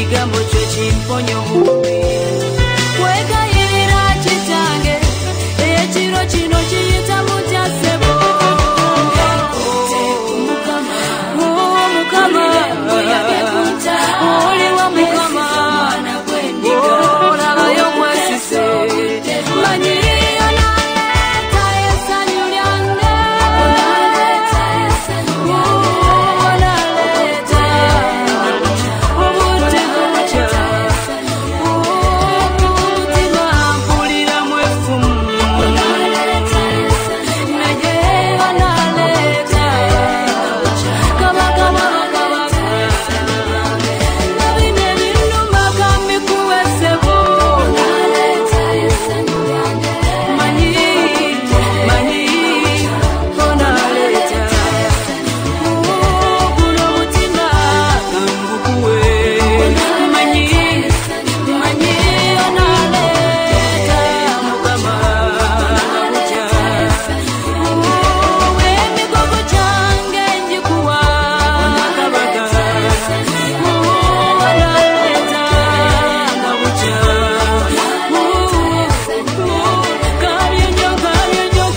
ekigambo kyo kimponya omubi kwegayirira kitange ekiro kino kiyita mutya ssebo Mukama oliwo Mukama olabayo mwesise manyi onaleeta essanyu lyange onaleeta obudde bukya omutima mpuliramu effumu naye onaleeta kabaka nabino ebinnuma kambikuwa ssebo manyi onaleeta guno omutima kambukuwe manyi onaleeta Mukama bukya emigogo gyange njikuwa kabaka onaleeta nga bukya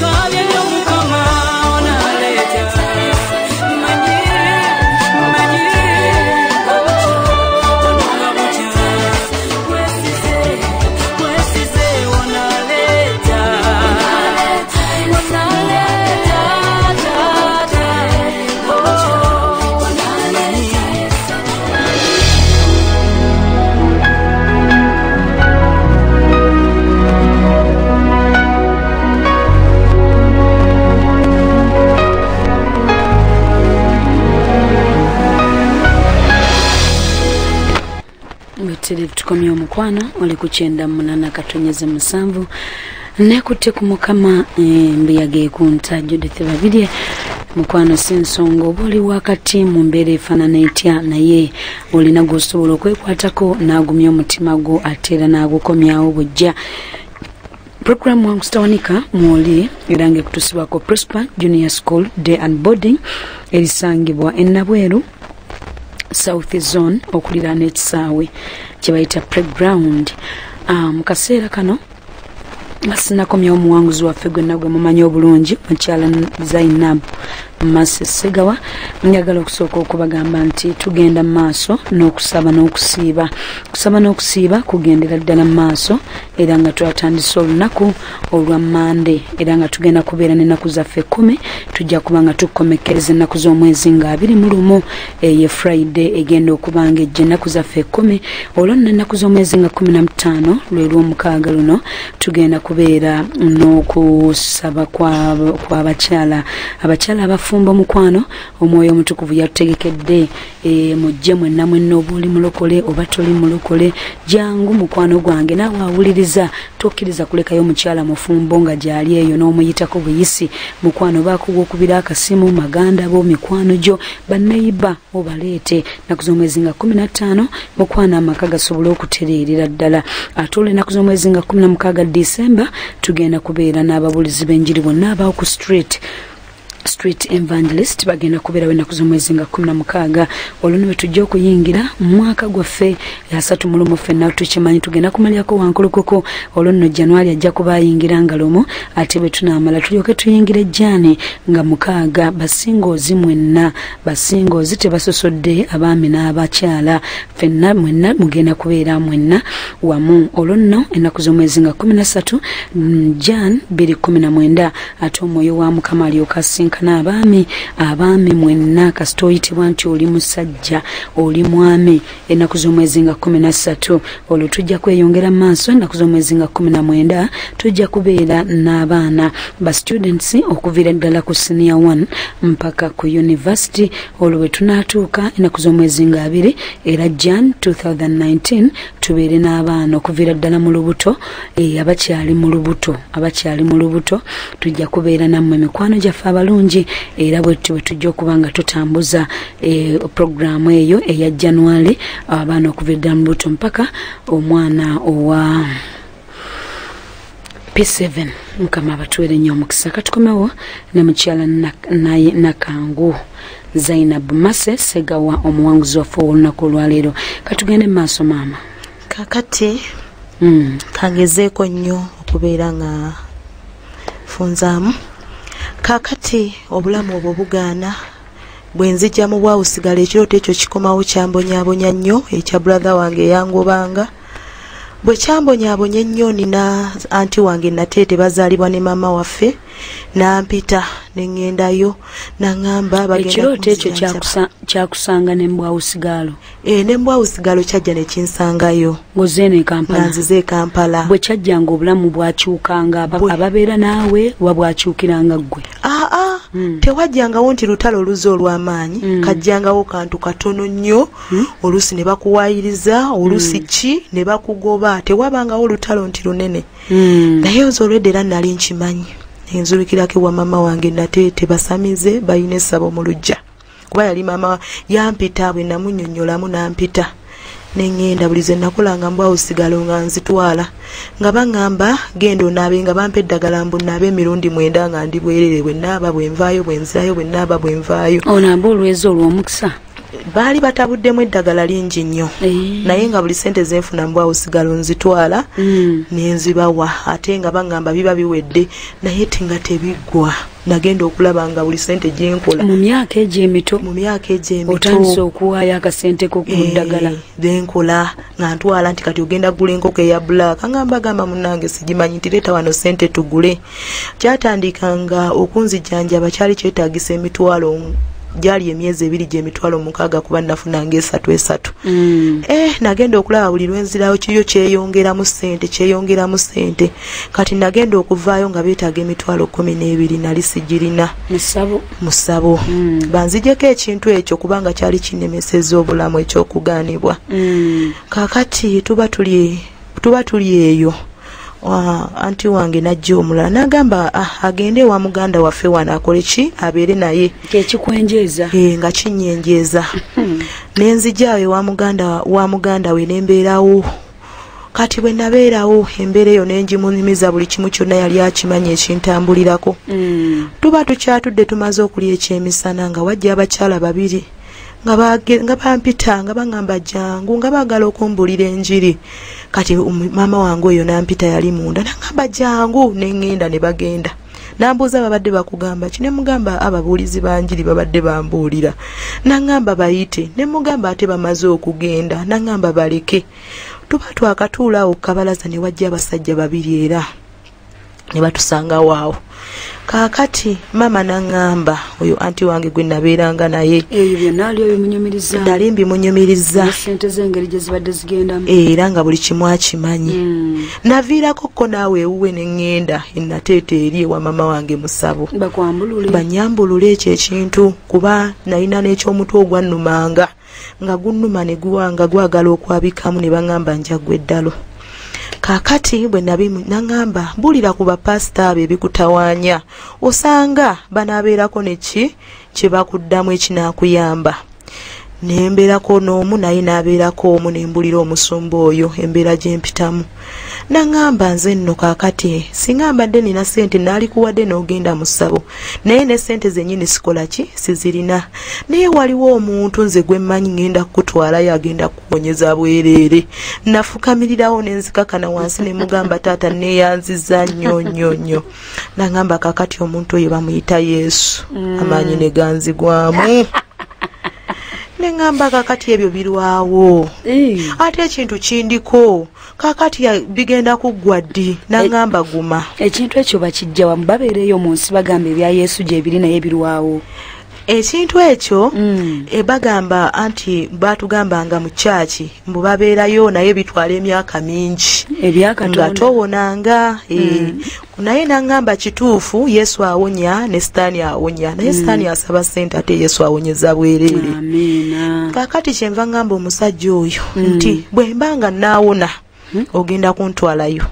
kabyenyo Mukama onaleeta manyi nga bukya wesize onaleeta Betiri tukomye omukwano oli ku 98.7 nekutte ku Mukama mbiyage kunta Judith Babirye mukwano sinsongo obuli wakati mu mbeera efaanana etya naye olina gwosobola okwekwatako n'agumya omutima gwo ateera n'agukomyawo bujja Program wangu stawanika mwoli irange kutusibwako Prosper Junior School Day and Boarding erisangibwa Ennabweru South Zone okuliraana ekisaawe kyebayita playground mukaseera kano asinakomya omuwanguzi waffe gwe nagwe mumanyi obulungi mukyala Zainab Mase Segawa njagala okusooka okubagamba nti tugenda maaso n'okusaba n'okusiiba kugendera ddala maaso era nga twatandise olunaku olwa Monday era nga tugenda kubeera n'ennaku zaffe 10 tujja kuba nga tukomekereza ennaku z'omwezi nga 21 ye Friday egenda okubanga ejja ennaku zaffe 10 olwo n'ennaku z'omwezi nga 15 lwe lw'omukaaga luno tugenda kubeera n'okusaba kw'abakyala abafumba mukwano omwoyo omutukuvu yatutegekedde mujje mwenna oba oli mulokole oba toli mulokole jangu mukwano gwange naawe awuliriza tokkiriza kulekayo omukyala mufumbo nga gyali eyo n'omuyitako buyisi mukwano baakugwa okubira akasimu maganda bo mikwano gyo banneyiba obaleete ennaku z'omwezi nga 15 mukwano amaka gasobole okutereerera ddala ate olwo ennaku z'omwezi nga 16 December tugenda kubeera n'ababulizi b'enjiri bonna abaawo ku street evangelist bagenda kubeera wennaku z'omwezi nga 16 olwo ne tujja okuyingira mu mwaka gwaffe ya 3 ffenna tukimanyi tugenda kumalyako wankolokoko olwo nno January ajja kuba ayingira nga lumu ate bwe tunaamala tulyoke tuyingire Jani nga 6 basingoozi mwenna basingoozi tebasosodde abaami n'abakyala ffenna mwenna mugenda kubeera mwenna wamu olwo nno ennaku z'omwezi nga 13 Jan 2019 ate omwoyo wa Mukama alyoka asinkana abaami mwenna kasita oyitibwa nti oli musajja oli mwami ennaku z'omwezi nga 13 olwo tujja kweyongera maaso ennaku z'omwezi nga 19 tujja kubeera n'abaana ba students okuviira ddala ku senior 1 mpaka ku university olwo bwe tunaatuuka ennaku z'omwezi nga 2 era Jan 2019 tubeere n'abaana okuviira ddala mu lubuto abakyali mu lubuto tujja kubeera nammwe mikwano gyaffe abalungi era bwe tujja okuba nga tutambuza programu eyo eya January abaana okuviira ddala mu lubuto mpaka omwana P7 mukama batwere nnyo omukisa katukomewo ne mukyala Nakangu Zainab Mase Segawa omuwanguzi waffe olunaku olwaleero katugende mu maaso maama kakati kagezeeko nnyo okubeera nga funzaamu kakati obulamu obwo bugaana bwenzijja mu bwawusigala ekirooto ekyo kikomawo kyambonyaabonya nnyo ekya brother wange eyangobanga bwe kyambonyaabonya ennyo nina anti wange Nateete bazaalibwa ne maama waffe nampita nengendayo nangamba bagenda ekirooto ekyo kyakusanga nembwawusigalo nembwawusigalo kyajja nekinsangayo ngozeeno e Kampala nanzize e Kampala bwe kyajjanga obulamu bwakyukanga ababeera naawe wa bwakyukiranga ggwe tewajjangawo nti lutalo oluzi olw'amaanyi kajjangawo kantu katono nnyo oluusi ne bakuwaayiriza oluusi ki ne bakugoba tewabangawo lutalo nti lunene naye olwedde era nali nkimanyi enzulukirako ewa maama wange Nateete basamize balina essabo mu luggya kuba yali maama yampita bwe namunnyonnyolamu nampita nengenda buli ze nakolanga mbwawusigalo nga nzitwala nga baŋŋamba genda onaabe nga bampa eddagala mbu naabe emirundi 9 nga ndi bwerere bwe naaba bwe nvaayo bwe nzirayo bwe naaba bwe nvaayo onamba olwezi olw'omukisa baali batabuddemu eddagala lingi nnyo naye nga buli sente zenfuna mbwawusigalo nzitwala nenzibawa ate nga baŋŋamba biba biwedde naye tinga tebiggwa nagenda okulaba nga buli sente gyenkola mu myaka egyo emito otandise okuwaayo akasente ko ku ddagala denkola nga ntwala nti kati ogenda kugula enkoko eya black ngamba gamba munnange sigimanyi nti leeta wano sente tugule kyatandikanga okunzijanjaba kyali kyetaagisa emitwalo gyali emyezi 2 gy'emitwalo 6 kuba nafunanga 3 nagenda okulaba buli lwenzirayo kiyo kyeyongeramu sente kati nagenda okuvaayo nga beetaaga emitwalo 12 nali sigirina musabo banzijeko ekintu ekyo kubanga kyali kinemeseza obulamu ekyokugaanibwa kakati tuba tuli eyo anti wange najja omulala nagamba agende wa muganda waffe wano akole ki abeere naye kekikwenjeeza nga kinyenjeeza nenzijaawe wa muganda we nembeerawo kati bwe nabeerawo embeera eyo nenjimunyumiza buli kimu kyonna yali akimanya ekintambulirako tuba tukyatudde tumaze okulya ekyemisana nga wajja abakyala 2 nga bampita nga baŋŋamba jangu nga baagala okumbulira enjiri kati maama wange oyo nampita yali munda naŋŋamba jangu neŋŋenda ne bagenda nambuuza babadde bakugamba ki ne mugamba ababuulizi banjiri babadde bambuulira naŋŋamba bayite ne mugamba ate bamaze okugenda naŋŋamba baleke tuba twakatuulaawo kabalaza ne wajja abasajja 2 era ne batusanga waawo kakati mama naŋŋamba oyo anti wange gwe nabeeranga naye ebyo byonna ali obimunyumiriza nali mbimunyumiriza sente z'engeri gye zibadde zigendamu era nga buli kimu akimanyi naviirako ko naawe ewuwe neŋŋenda Nateete eri ewa mama wange Musabo banyambulule ekyo ekintu kuba nalina n'ekyomutwe ogwannumanga nga gunnuma ne guwanga gwagala okwabikamu ne baŋŋamba njagwe eddalo kakati bwe naŋŋamba bulira ku bapasita abo ebikutawaanya osanga banaabeerako neki kye bakuddamu ekinaakuyamba nembeerako n'omu naye naabeerako omu nembulira omusumba oyo embeera gyempitamu naŋŋamba nze nno kakati singa mbadde nina sente naali kuwadde n'ogenda mu ssabo naye ne sente zennyini sikola ki sizirina naye waliwo omuntu nze gwe mmanyi ngenda kukutwalayo agenda kukuwonyeza bwereere nafukamirirawo nenzikakana wansi ne mugamba taata neeyanziza nnyo naŋŋamba kakati omuntu oyo bamuyita Yesu amaanyi ne ganzigwamu neŋŋamba kakati ebyo birwawo ate ekintu kindiko kakati bigenda kuggwa ddi naŋŋamba guma ekintu ekyo bakijja wamu babeereyo mu nsi bagamba ebya Yesu gye biri naye birwawo ekintu ekyo bagamba anti batugambanga mu kyaki mbu babeerayo naye bitwala emyaka mingi nga towonanga naye naŋŋamba kituufu Yesu awonya ne Sitaani awonya naye Sitaani asaba sente ate Yesu awonyeza bwereere kakati kyenva ŋŋamba omusajja oyo nti bwe mbanga naawona ogenda kuntwalayo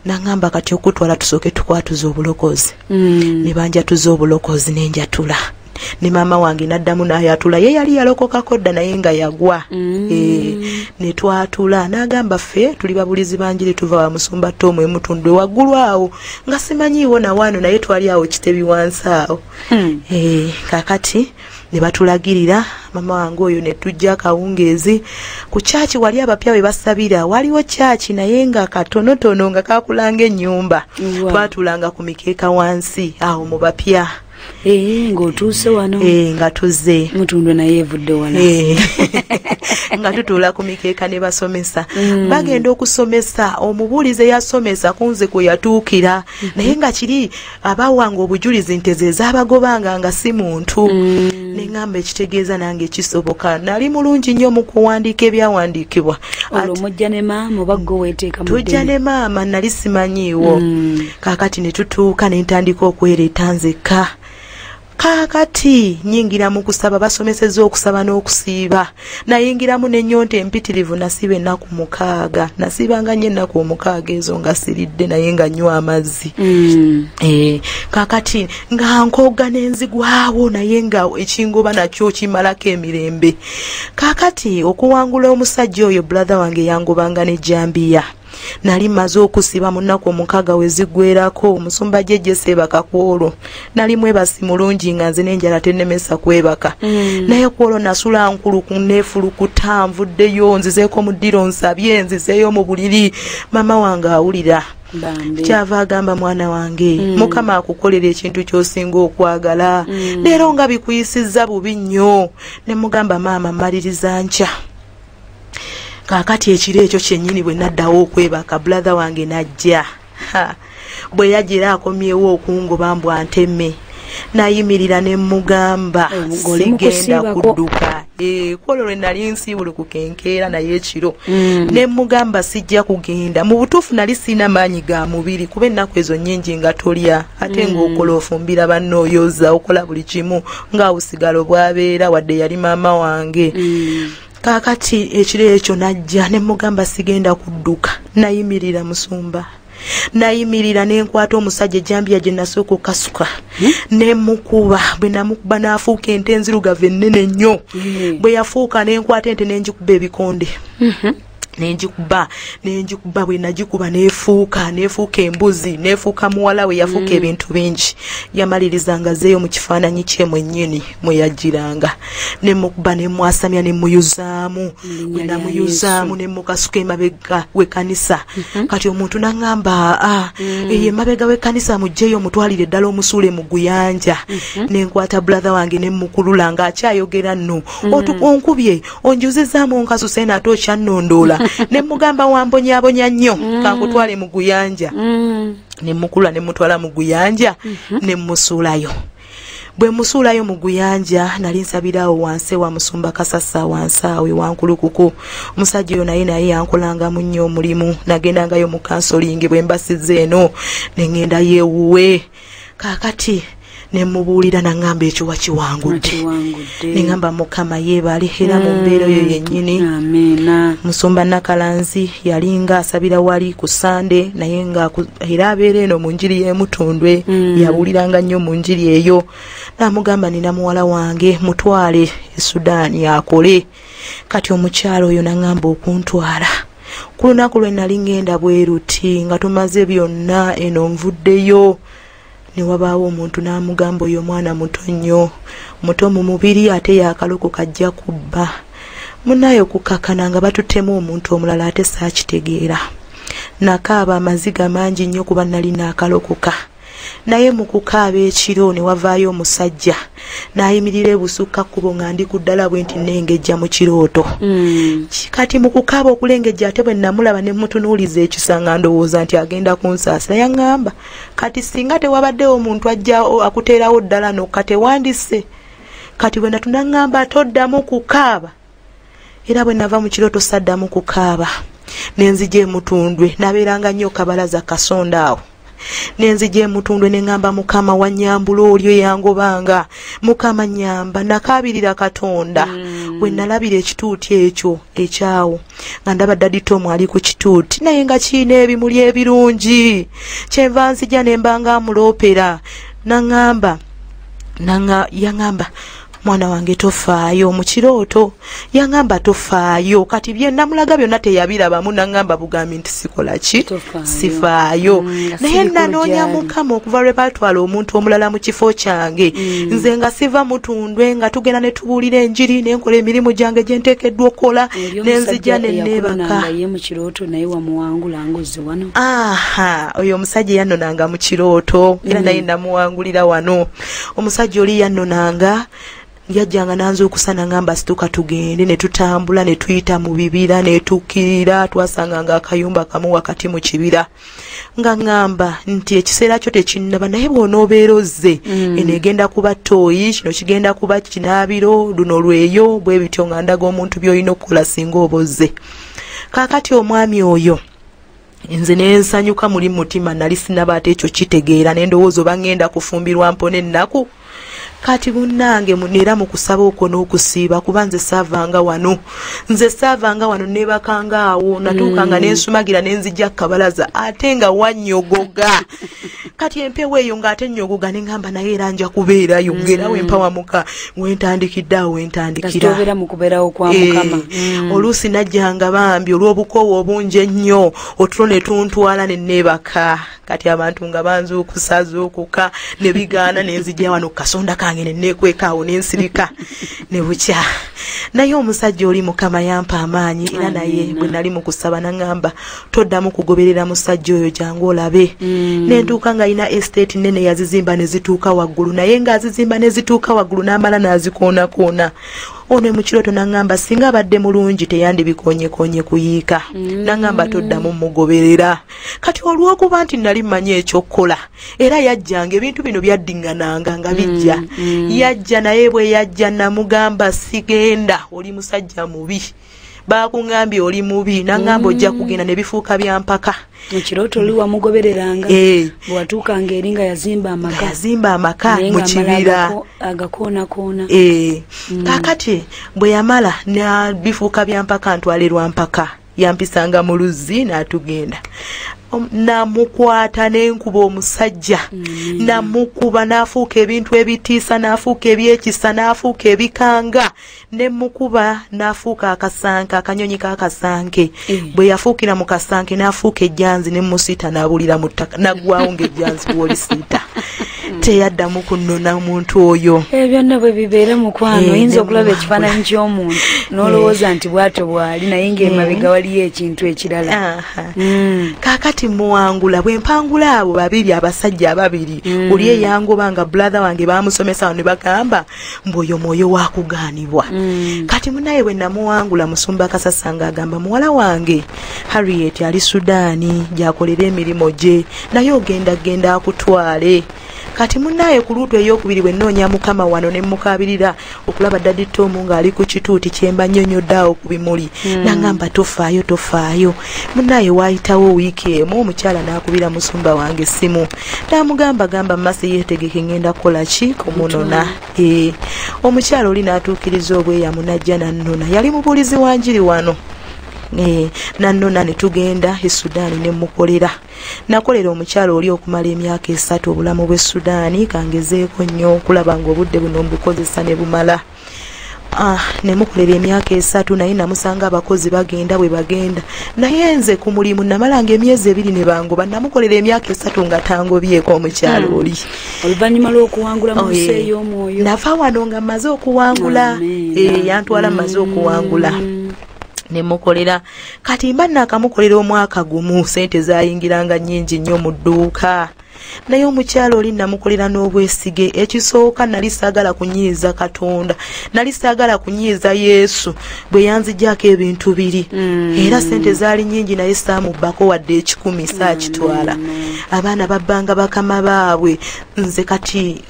naŋŋamba kati okutwala tusooke tukwatuza obulokozi ne banjatuza obulokozi nenjatula ne mama wange naddamu n'ayatula ye yali yalokokako dda naye nga yagwa ne twatula n'agamba ffe tuli babulizi banjiri tuva wa Musumba Tom Emutundwe waggulu awo nga simanyiiwo nawaano naye twali awo kitebi wansi awo kakati ne batulagirira mama wange oyo ne tujja akawungeezi ku kyaki wali abapya we basabira waliwo kyaki naye nga katonotono nga kakulanga ennyumba twatulanga ku mikeeka wansi awo mu bapya ng'otuuse wano nga tuzze Mutundwe naye evudde wala nga tutula ku mikeeka ne basomesa bagenda okusomesa omubuulize yasomesa kunze kwe yatuukira naye nga kiri abawanga obujulizi nteze zaabagobanga nga si muntu neŋŋamba ekitegeeza nange kisoboka nali mulungi nnyo mu kuwandiika ebyawandiikibwa olwo mujja ne maama oba gwe weeteeka mu tujja ne maama nali simanyiiwo kaakati ne tutuuka ne ntandika okwereeta nzekka kakati nyingira mu kusaba basomeseza okusaba n'okusiiba nayingiramu n'ennyonta empitirivu nasiba ennaku 6 nasibanga nnyo ennaku 6 ezo nga siridde naye nga nnywa amazzi kakati nga nkoga n'enzigwawo naye nga ekingoba nakyo kimalako emirembe kakati okuwangula omusajja oyo brother wange yangobanga ne jambiya nali maze okusiba mu nnaku 6 weziggwerako omusumba jjejje Seebaka kwolwo nali mwebasi mulungi nga nze n'enjala tennemesa kwebaka naye kwolwo nasula nkuluku neefulukuta nvuddeyo nzizeeko mu ddiro nsabye nzizeeyo mu buliri mama wange awulira kyava agamba mwana wange Mukama akukolera ekintu ky'osinga okwagala leero nga bikuyisizza bubi nnyo ne mugamba maama mmaliriza nkya kakati ekiro ekyo kyennyini bwe naddawo okwebaka brother wange najja bwe yajira akomyewo okungoba mbwa ntemme nayimirira ne mugamba sigenda kudduka kwolwo lwe nali nsiibule kukenkeera naye ekiro ne mugamba sijja kugenda mu butuufu nali sina maanyi ga mubiri kuba ennaku ezo nnyingi nga tolya ate ng'okola ofumbira bannooyooza okola buli kimu ng'abusigalo bwabeera wadde yali maama wange kakati ekiro ekyo najja ne mugamba sigenda kudduka nayimirira Musumba nayimirira nenkwata omusajja ejambiya gye nasooka okasuka ne mukuba bwe namukuba n'afuuka ente enzirugavu ennene nnyo bwe yafuuka nenkwata ente n'engikuba ebikonde nenjikuba bwe nagikuba neefuuka embuzi neefuuka muwala we yafuuka ebintu bingi yamalirizanga zeeyo mu kifaananyi kye mwennyini mwe yajjiranga ne mukuba ne mwasamya ne muyuzaamu bwe namuyuzaamu ne mukasuka emabega w'ekkanisa kati omuntu n'aŋŋamba eyo emabega w'ekkanisa mugjeyo mutwalire ddala omusuule mu guyanja ne nkwata brother wange ne mukulula ng'akyayogera nno onkubye onjuzizaamu onkasuse naate okyannondoola ne mugamba wambonyabonya nnyo kankutwale mu guyanja ne mukula ne mutwala mu guyanja ne musuulayo bwe musuulayo mu guyanja nali nsabirawo wansi wa Musumba Kasasa wansi awe wankulukuku omusajja oyo naye yankolangamu nnyo omulimu nagendangayo mu kansolingi bwe mbasizza eno ne ngenda yeewuwe kakati ne mubuulira n'aŋŋamba ekyo wakiwangudde ne ŋŋamba Mukama yeebale era mu mbeera eyo yennyini Musumba Nakalanzi yalinga asabira wali ku Sande naye nga era abeera eno mu njiri y'Emutundwe yabuuliranga nnyo mu njiri eyo n'amugamba nina muwala wange mutwale e Sudaani akole kati omukyalo oyo n'aŋŋamba okuntwala ku lunaku lwe nali ngenda bweruti nga tumaze byonna eno nvuddeyo ne wabaawo omuntu n'amugamba oyo mwana muto nnyo muto mu mubiri ate yakaloko kajja kubba munayo kukakana nga batutemu omuntu omulala ate saakitegeera nakaaba amaziga mangi nnyo kuba nali naakalokoka naye mu kukaaba ekiro ne wavaayo omusajja n'ayimirira ebusukka kkubo nga ndi ku ddala bwe nti nengejja mu kirooto kati mu kukaaba okulengejja ate bwe namulaba ne mutunuuliza ekisa nga ndowooza nti agenda kunsaasira yaŋŋamba kati singa tewabaddewo omuntu ajja akuteerawo ddala nokka tewandisse kati bwe natuna ŋŋamba toddamu kukaaba era bwe nava mu kirooto saddamu kukaaba nenzija Emutundwe nabeeranga nnyo kabalaza Kasonda awo nenzija Emutundwe ne ŋŋamba Mukama wa Nyambula olyo yangobanga Mukama nyamba nakaabirira Katonda bwe nalabira ekituuti ekyo ekyawo nga ndaba Daddy Tom ali ku kituuti naye nga kiina ebimuli ebirungi kyenva nzija ne mbanga amuloopera n'aŋŋamba nanga yangamba mwana wange tofaayo mu kirooto yangamba tofaayo kati bye namulaga byonna teyabirabamu nangamba bugambi nti sikola ki sifaayo naye nanoonya mukama okuva lwe batwala omuntu omulala mu kifo kyange nze nga siva mutundwe nga tugenda ne tubuulira enjiri nenkola emirimu gyange gye nteekeddwa okukola nenzija ne neebaka oyo omusajja yannonanga mu kirooto era naye namuwangulira wano omusajja oli yannonanga yajjanga nanzuukusa nangamba situka tugende ne tutambula ne tuyita mu bibira ne tukkirira twasanganga akayumba kamu wakati mu kibira nga ngamba nti ekiseera kyo tekinnaba naye bw'onoobeera ozze eno egenda kuba ttooyi kino kigenda kuba kinaabiro luno lweyo bwe bityo nga ndaga omuntu by'olina okukola singa oba ozze kaakati omwami oyo nze nensanyuka muli mutima nali sinaba ate ekyo kitegeera n'endowooza oba ngenda kufumbirwa mpona ennaku kati bunnange munera mu kusaba okwo n'okusiiba kuba nze saavanga wano neebakanga awo natuukanga nensumagira nenzijja kabalaza ate nga wannyogoga kati empewo eyo ng'ate nnyogoga ne ngamba naye era nja kubeerayo ngera wempawamuka wentandikidde awo wentandikira oluusi najjanga bambi olw'obukoowa obungi ennyo otulo ne tuntwala ne neebaka kati abantu nga banzuukuka ne bigaana nenzijja wano kasonda kange ne neekweka awo nensirika ne bukya naye omusajja oli mukama yampa amaanyi era naye bwe nali mu kusaba nangamba toddamu kugoberera musajja oyo jangu olabe nentuuka nga alina estate nene yazizimba ne zituuka waggulu naye ng'azizimba ne zituuka waggulu n'amala n'azikoonakoona ono mu kirooto nangamba singa abadde mulungi teyandibikoonyekoonye kuyiika nangamba toddamu mugoberera kati olw'okuba nti nali mmanyi ekyokkola era yajjanga ebintu bino byaddiŋŋananga nga bijja yajja naye bwe yajja namugamba sigenda oli musajja mubi bakuŋŋambye oli mubi nangamba ojja kugenda ne bifuuka bya mpaka mu kirooto oli wamugobereranga bw'atuukanga eri nga yazimba amaka mu kibira agakoona kakati bwe yamala bifuuka bya mpaka ntwalirwa mpaka yampisanga mu luzzi n'atugenda namukwata n'enkuba omusajja namukuba n'afuuka ebintu ebitiisa n'afuuka ebyekisa n'afuuka ebikanga nemukuba n'afuuka akasanke akanyonyi k'akasanke bwe yafuukira mu kasanke n'afuuka ejjanzi nemusita n'abulira mu ttaka naggwawo ng'ejjanzi bw'olisiita teyaddamu kunnona omuntu oyo byonna bwe bibeera mukwano oyinza okulaba ekifaananyi ky'omuntu n'olowooza nti bw'atyo bw'ali naye ng'emabega waliyo ekintu ekirala kaakati muwangula bwe mpangula abo babiri abasajja ababiri oli eyangoba nga brother wange bamusomesa ne bagamba mboyo mwoyo wakugaanibwa kati munaye bwe namuwangula musumba Kasasa ng'agamba muwala wange Harriet ali Sudaani gyakolera emirimu gye naye ogenda akutwale kati munaye ku luutu ey'okubiri bwe nnoonya mukama wano ne mukabirira okulaba Daddy Tom ng'ali ku kituuti kyemba nnyonnyodde awo ku bimuli nangamba tofaayo munaye waayitawo wiiki emu omukyala n'akubira musumba wange essimu namugamba Masi yeetegeke ngenda kukola ki kumunona omukyala oli n'atuukiriza obweyamu najja nannona yali mubuulizi wa njiri wano nannona ne tugenda e Sudaani ne mukolera nakolera omukyala oli okumala emyaka 3 obulamu bw'e Sudaani kangezeeko nnyo okulaba ng'obudde buno mbukozesa ne bumala ne mukolera emyaka 3 naye namusanga abakozi bagenda bwe bagenda naye nze ku mulimu namalanga emyezi 2 ne bangoba namukolera emyaka 3 nga tangobyeko omukyala oli oluvannyuma lw'okuwangula mu nsi ey'omwoyo nava wano nga mmaze okuwangula yantwala mmaze okuwangula nemukolera kati mba nakamukolera omwaka gumu sente zayingiranga nnyingi nnyo mu dduuka naye omukyala oli namukolera n'obwesige ekisooka nali saagala kunyiiza Katonda nali saagala kunyiiza Yesu bwe yanzijjako ebintu biri era sente zaali nnyingi naye saamubbako wadde 10 saakitwala abaana babbanga bakama baabwe nze kati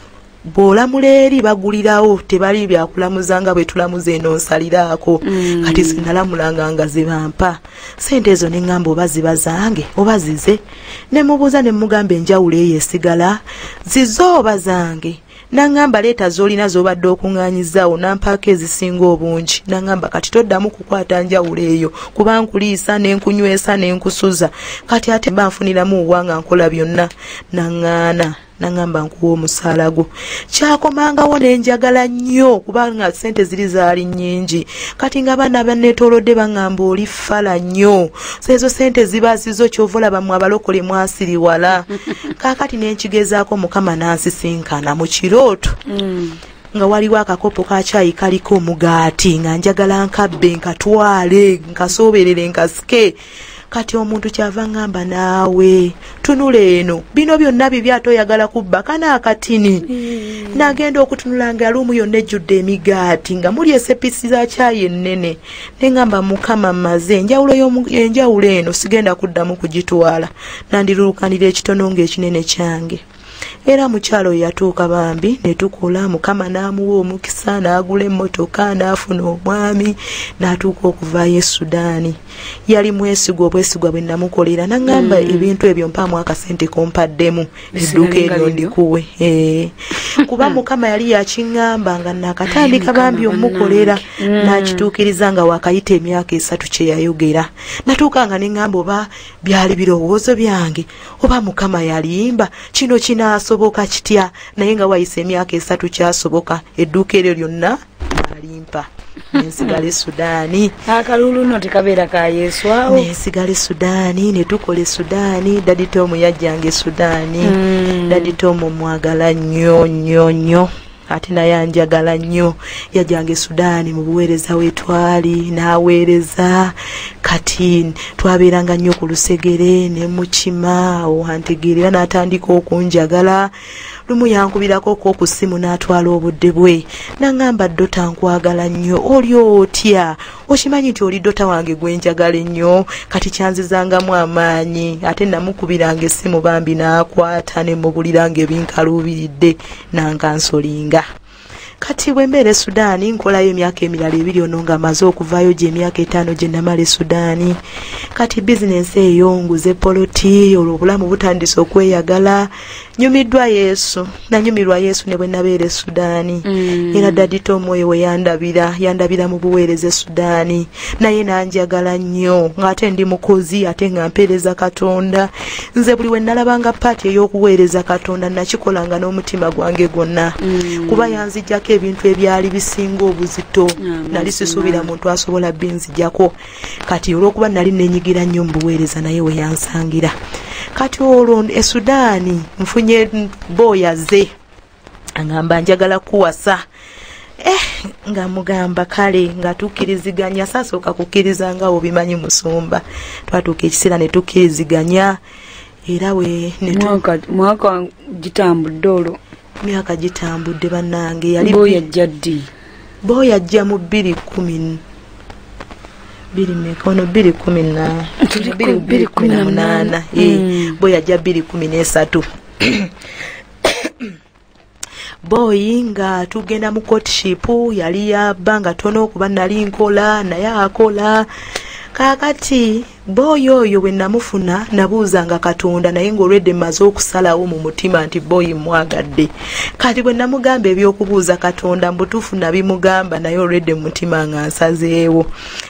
bw'olamula eri bagulirawo tebali byakulamuzanga bwe tulamuza eno nsaliraako kati sinalamulanga nga zibampa sente ezo ne ŋŋamba oba ziba zange oba zize ne mubuuza ne mugamba enjawulo eyo esigala zize oba zange naŋŋamba leeta z'olina z'obadde okuŋŋaanyizaawo nampaako ezisinga obungi naŋŋamba kati toddamu kukwata njawulo eyo kuba nkuliisa n'enkunywesa n'enkusuza kati ate mba nfuniramu obwanga nkola byonna naŋŋaana nangamba nkuwa omusaala gwo. Kyakomangawo ne njagala nnyo kubanga ssente ziri zaali nnyingi. Kati nga baana banneetoolodde baŋŋamba oli ffala nnyo. Ezo ssente ziba zizo ky'ova olaba mmwe abalokole mwasiriwala. Kaakati ne nkigezaako Mukama n'ansisinkana mu kirooto. Nga waliwo akakopo ka caayi kaliko omugaati nga njagala nkabbe nkatwale nkasooberere nkasike. Kati omuntu kyava ngamba naawe tunula eno bino byonna bibi ate oyagala kubba kana akatini. Nagenda okutunula nga luumu yonna ejjudde emigaati nga muli esepisi za caayi ennene. Ne ngamba Mukama mmaze enjawulo eno sigenda kuddamu kugitwala. Nandirulukanira ekitono ng'ekinene kyange. Era mukyalo yatuuka bambi ne tukola Mukama n'amuwa omukisa n'agula emmotoka n'afuna omwami n'atuuka okuvaayo e Sudaani. Yali mwesigwa obwesigwa bwe namukolera nangamba ebintu ebyo mpaamu akasente kompaddemu edduuka eryo ndikuwe. Kuba Mukama yali yakiŋŋamba nga nakatandika bambi omukolera n'akituukiriza nga wakayita emyaka 3 kye yayogera. Natuuka nga ne ŋŋamba oba byali birowoozo byange oba Mukama yalimba kino kinaasoboka kitya, naye nga wayise emyaka 3 kyasoboka edduuka eryo lyonna alimpa. Nensigale Sudaani. Akalulu no tekabeera ka Yesu awo. Nensigale Sudaani ne tukole Sudaani. Daddy Tom yajjange Sudaani. Daddy Tom mwagala nnyo. Ate naye anjagala nnyo. Yajjange Sudaani mu buweereza wetwali n'aweereza. Kati twabeeranga nnyo ku lusegere ne mukima wantegeerera n'atandika okunjagala. Lumu yankubirako ku ssimu n'atwala obudde bwe. Nangamba Dota nkwagala nnyo. Oli otya? Okimanyi nti oli Dota wange gwe njagala nnyo. Kati kyanzizangamu amaanyi. Ate namukubiranga essimu bambi n'akwata ne mubuliranga ebinkaluubiridde nankansolinga. Kati bwembeere Sudaani nkolayo emyaka emirala 2 ono nga maze okuvaayo gye emyaka 5 gye namale Sudaani. Kati bizinensi eyo nguze poloti olw'obulamu butandise okweyagala. Nyumiddwa Yesu, nanyumirwa Yesu ne bwe nabeere Sudaani. Era Daddy Tom oyo we yandabira mu buweereze Sudaani. Naye nanjagala nnyo ng'ate ndi mukozi ate nga mpeereza Katonda. Nze buli we nalabanga paati ey'okuweereza Katonda nakikolanga n'omutima gwange gwonna. Kuba yanzijjako ebintu ebyali bisinga obuzito. Nali sisuubira muntu asobola binzijjako. Kati olw'okuba nali nenyigira nnyo mu buweereza naye we yansangira. Kati olwo e Sudaani nfunye boyaze angamba njagala kuwasa. Nga mugamba kale nga tukkiriziganya sasooka kukkiriza nga obimanyi musumba. Twatuuka ekiseera ne tukkiriziganya era we mwaka gitambudde olwo. Myaka gitambudde bannange yali boya ajja mu 2010 2018 boya ajja 2013 boyi nga tugenda mu courtship yali yabanga tono kuba nali nkola naye akola. Kakati boyi oyo we namufuna nabuuzanga Katonda naye ng'olwedde mmaze okusalawo mu mutima nti boyi mwagadde. Kati bwe namugamba ebyokubuuza Katonda mbutuufu nabimugamba naye olwedde mu mutima nga nsazeewo.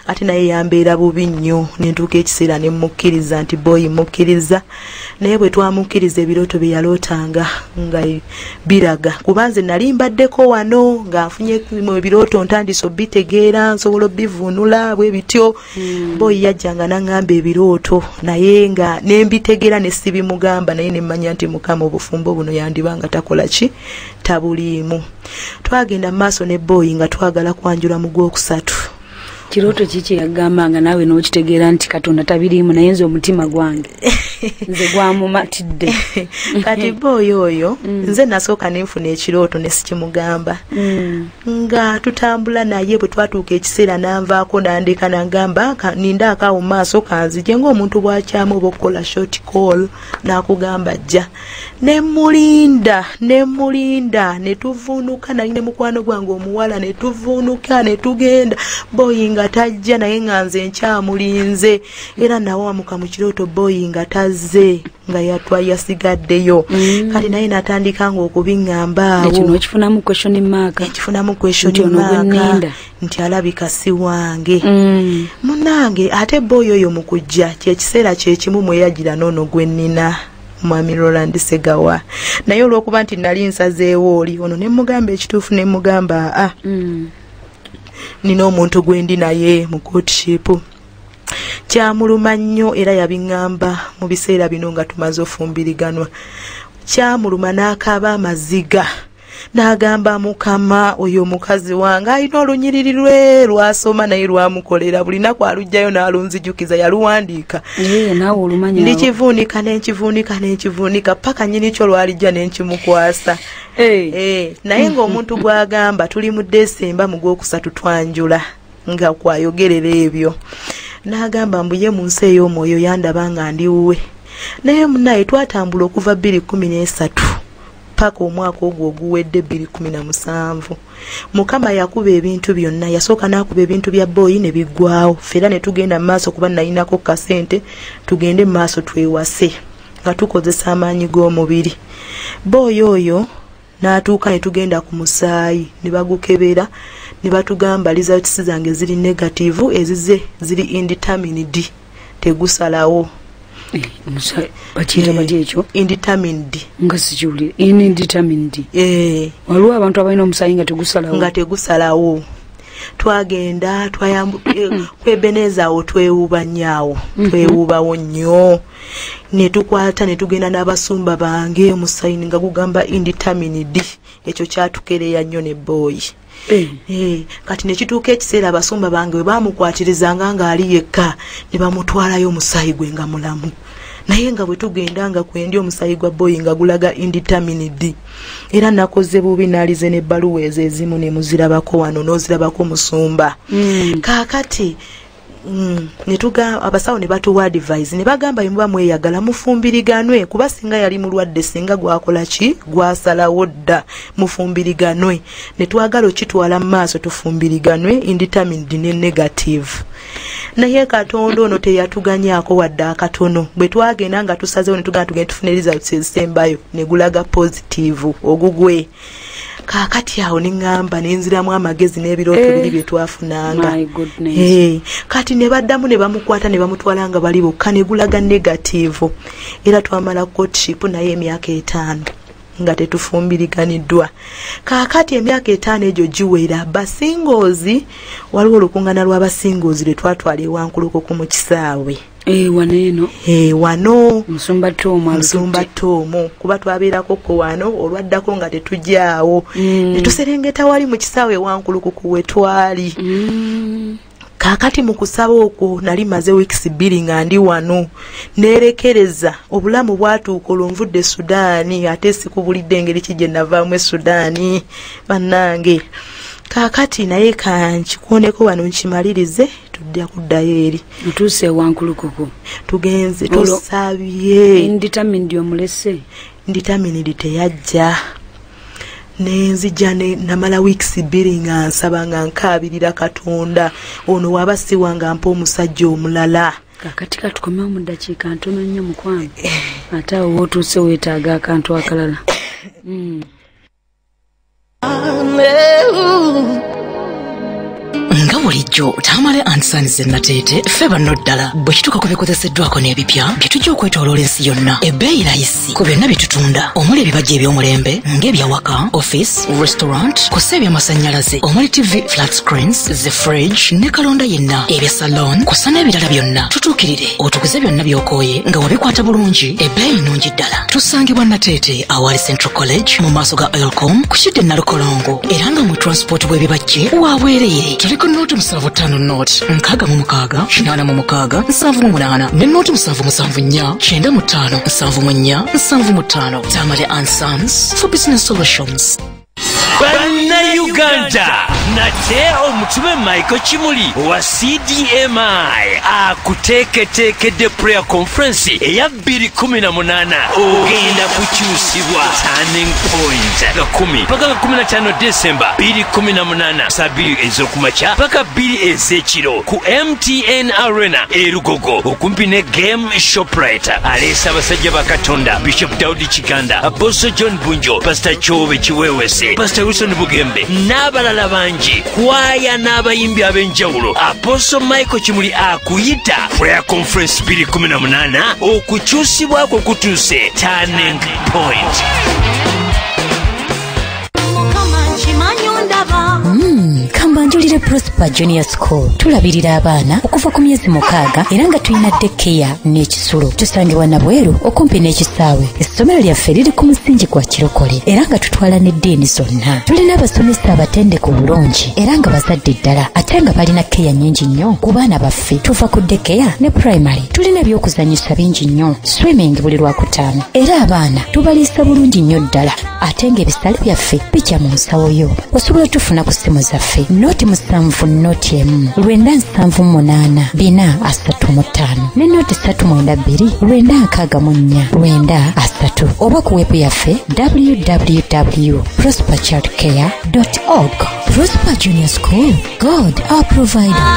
Ate naye yambeera bubi nnyo ne ntuuka ekiseera ne mukkiriza nti boyi mukkiriza. Naye bwe twamukkiriza ebirooto bye yalootanga nga biraga. Kuba nze nali mbaddeko wano nga nfunye mu ebirooto ntandise obitegeera nsobola obbivuunula bwe bityo. Boyi yajjanga n'aŋŋamba ebirooto naye nga nembitegera ne sibimugamba naye ne mmanya nti Mukama obufumbo buno yandibanga takola ki tabuliimu. Twagenda mu maaso ne boyi nga twagala kwanjula mu Gwokusatu. Kirooto kiki yagambanga naawe n'okitegeera nti Katonda tabiriimu naye nze omutima gwange nze gwamumatidde. Kati boyi oyo nze nasooka nenfuna ekirooto ne sikimugamba. Nga tutambula naye bwe twatuuka ekiseera nanvaako nandeka nagamba ninda akaawo mu maaso kanzije ng'omuntu bw'akyamu oba okukola short call n'akugamba jja. Nemulinda ne tuvuunuka naye ne mukwano gwange omuwala ne tuvuunuka ne tugenda. Boyi nga tajja naye nga nze nkyamulinze. Era nawamuka mu kirooto boyi nga tazze nga yasigaddeyo. Kati naye natandika nga okubiŋŋamba awo. Ekyo n'okifunamu question mark. Ekifunamu question mark nti alabika si wange. Munnange ate boyi oyo mu kujja kye kiseera kye kimu mwe yagira n'ono gwe nnina. mwami Roland Segawa naye olwokuba nti nali nsazeewo oli ono ne mugamba ekituufu ne mugamba nina omuntu gwendi naye mu courtship kyamuluma nnyo era yabiŋŋamba mu biseera bino nga tumaze ofumbiriganwa kyamuluma n'akaaba amaziga n'agamba mukama oyo mukazi wange alina olunyiriri lwe lwasoma naye lwamukolera buli naku alujjayo n'alunzijukiza yaluwandiika ndikivuunika n'enkivuunika paka nyini kyo lwalijja n'enkimukwasa naye ng'omuntu gw'agamba tuli mu Desemba mu Gwokusatu twanjula nga kwayogerera ebyo n'agamba mbuye mu nsi ey'omwoyo yandaba nga ndi wuwe naye munaye twatambula okuva 2013 paka omwaka ogwo oguwedde 2017 mukama yakuba ebintu byonna yasooka n'akuba ebintu bya boyi ne biggwawo fera ne tugenda maaso kuba nalinako kasente tugende maaso twewase nga tukozesa amaanyi g'omubiri boyi oyo n'atuuka ne tugenda ku musaayi ne bagukebera ne batugamba results zange ziri negative ezize ziri indetermined tegusalawo indetermined nga sikiwulire indetermined waliwo abantu abalina omusaayi nga tegusalawo twagenda kwebenezaawo twewuuba nnyawo twewuubawo nnyo ne tukwata ne tugenda n'abasumba bange omusaayi nga gugamba indetermined ekyo kyatukereya nnyo ne boyi kati nekituuka ekiseera abasumba bange bwe bamukwatirizanga ng'ali yekka ne bamutwalayo omusaayi gwe nga mulamu naye nga bwe tugenda nga kwendi omusaayi gwa boyi nga gulaga indetermined era nakoze bubi naalize n'ebbaluwa ezo ezimu ne muzirabako wano n'ozirabako musumba kaakati netuga abasawo ne batuwa advice ne bagamba muba mweyagala mufumbiriganwe kuba singa yali mulwadde singa gwakola ki gwasalawo dda mufumbiriganwe ne twagala okitwala mu maaso tufumbiriganwe indetermined ne negative naye Katonda ono teyatuganyaako wadde akatono bwe twagenda nga tusazeewo ne tugenda tugenda tufune results ezisembayo ne gulaga positive ogugwe kaakati awo neŋŋamba nenziramu amagezi n'ebirooto biri bye twafunanga kati ne baddamu ne bamukwata ne bamutwala nga bali bokka ne gulaga negative era twamala courtship naye emyaka 5 nga tetufumbiriganiddwa kaakati emyaka 5 egyo giwera basingoozi waliwo olukungana lw'abasingoozi lwe twatwala ewankulukuku mu kisaawe waneeno wano Musumba Toomu kuba twabeerako ko wano olwaddako nga tetujjaawo ne tuserengeta wali mu kisaawe wankulukuku we twali kaakati mu kusaba okwo nali maze weeks 2 nga ndi wano neerekereza obulamu bwatuuka olwonvudde Sudaani ate sikubulidde engeri kijje navaamu e Sudaani bannange kaakati naye kankikuoneko wano nkimalirize tujja kuddayo eri tutuuse wankulukuku tugenze tusabye indetermined omulese indetermined teyajja nenzija namala weeks 2 nga nsaba nga nkaabirira Katonda ono waba si wanga mpa omusajja omulala kakati katukomeo mu ddakiika ntono nnyo mukwano ate awo otuuse weetaaga akantu akalala nga bulijjo Tamale and Sons Nateete ffe banno ddala bwe kituuka ku bikozeseddwako n'ebipya bye tujja okwetooloola ensi yonna ebbeeyi layisi ku byonna bye tutunda omuli ebibajja eby'omulembe ng'ebyawaka office restaurant kussa ebyamasannyalaze omuli tv flat screens the fridge ne kalonda yenna ebya salon kussa n'ebirala byonna tutuukirire otuguze byonna by'okooye nga wabikwata bulungi ebbeeyi nnungi ddala tusangibwa Nateete awali Central College mu maaso ga Elcom ku kidde Nalukolongo era nga mu transport bw'ebibajje wabwereere tuliko noti 75 noti 66 86 78 ne noti 774 95 74 75 Tamale and Sons for Business Solutions. Bannayuganda nate omutume Michael Kimuli wa CDMI akuteeketeekedde prayer conference eya 2018 ogenda kukyusibwa turning point ga 10 paka 15 December 2018 sabiri ez'okumakya paka 2 ez'ekiro ku MTN Arena Erugogo okumpi ne Game Shoprite. Aleesa abasajja ba Katonda Bishop Daudi Kiganda, Apostle John Bunjo, Pastor Chobe Chiwewese, Pastor Wilson Bugembe n'abalala bangi kwaya n'abayimbi ab'enjawulo Apostle Michael Kimuli akuyita Prayer Conference 2018 okukyusibwako kutuuse turning point. Kambanjulire Prosper Junior School tulabirira abaana okuva ku myezi 6 era nga tulina daycare n'ekisulo tusangibwa Nabweru okumpi n'ekisaawe. Essomero lyaffe liri ku musingi gwa kirokole era nga tutwala n'eddiini zonna. Tulina abasomesa abatendeke bulungi era nga bazadde ddala ate nga balina keya nnyingi nnyo ku baana baffe. Tuva ku daycare ne primary tulina ebyokuzanyisa bingi nnyo, swimming buli Lwakutaano era abaana tubaliisa bulungi nnyo ddala ate ng'ebisale byaffe bijja mu nsawo yo. Osobola tufuna ku ssimu zaffe noti 7 noti 1 978 435 ne noti 392 964 oba ku webu yaffe www.prosperchildcare.org. Prosper Junior School, God our provider.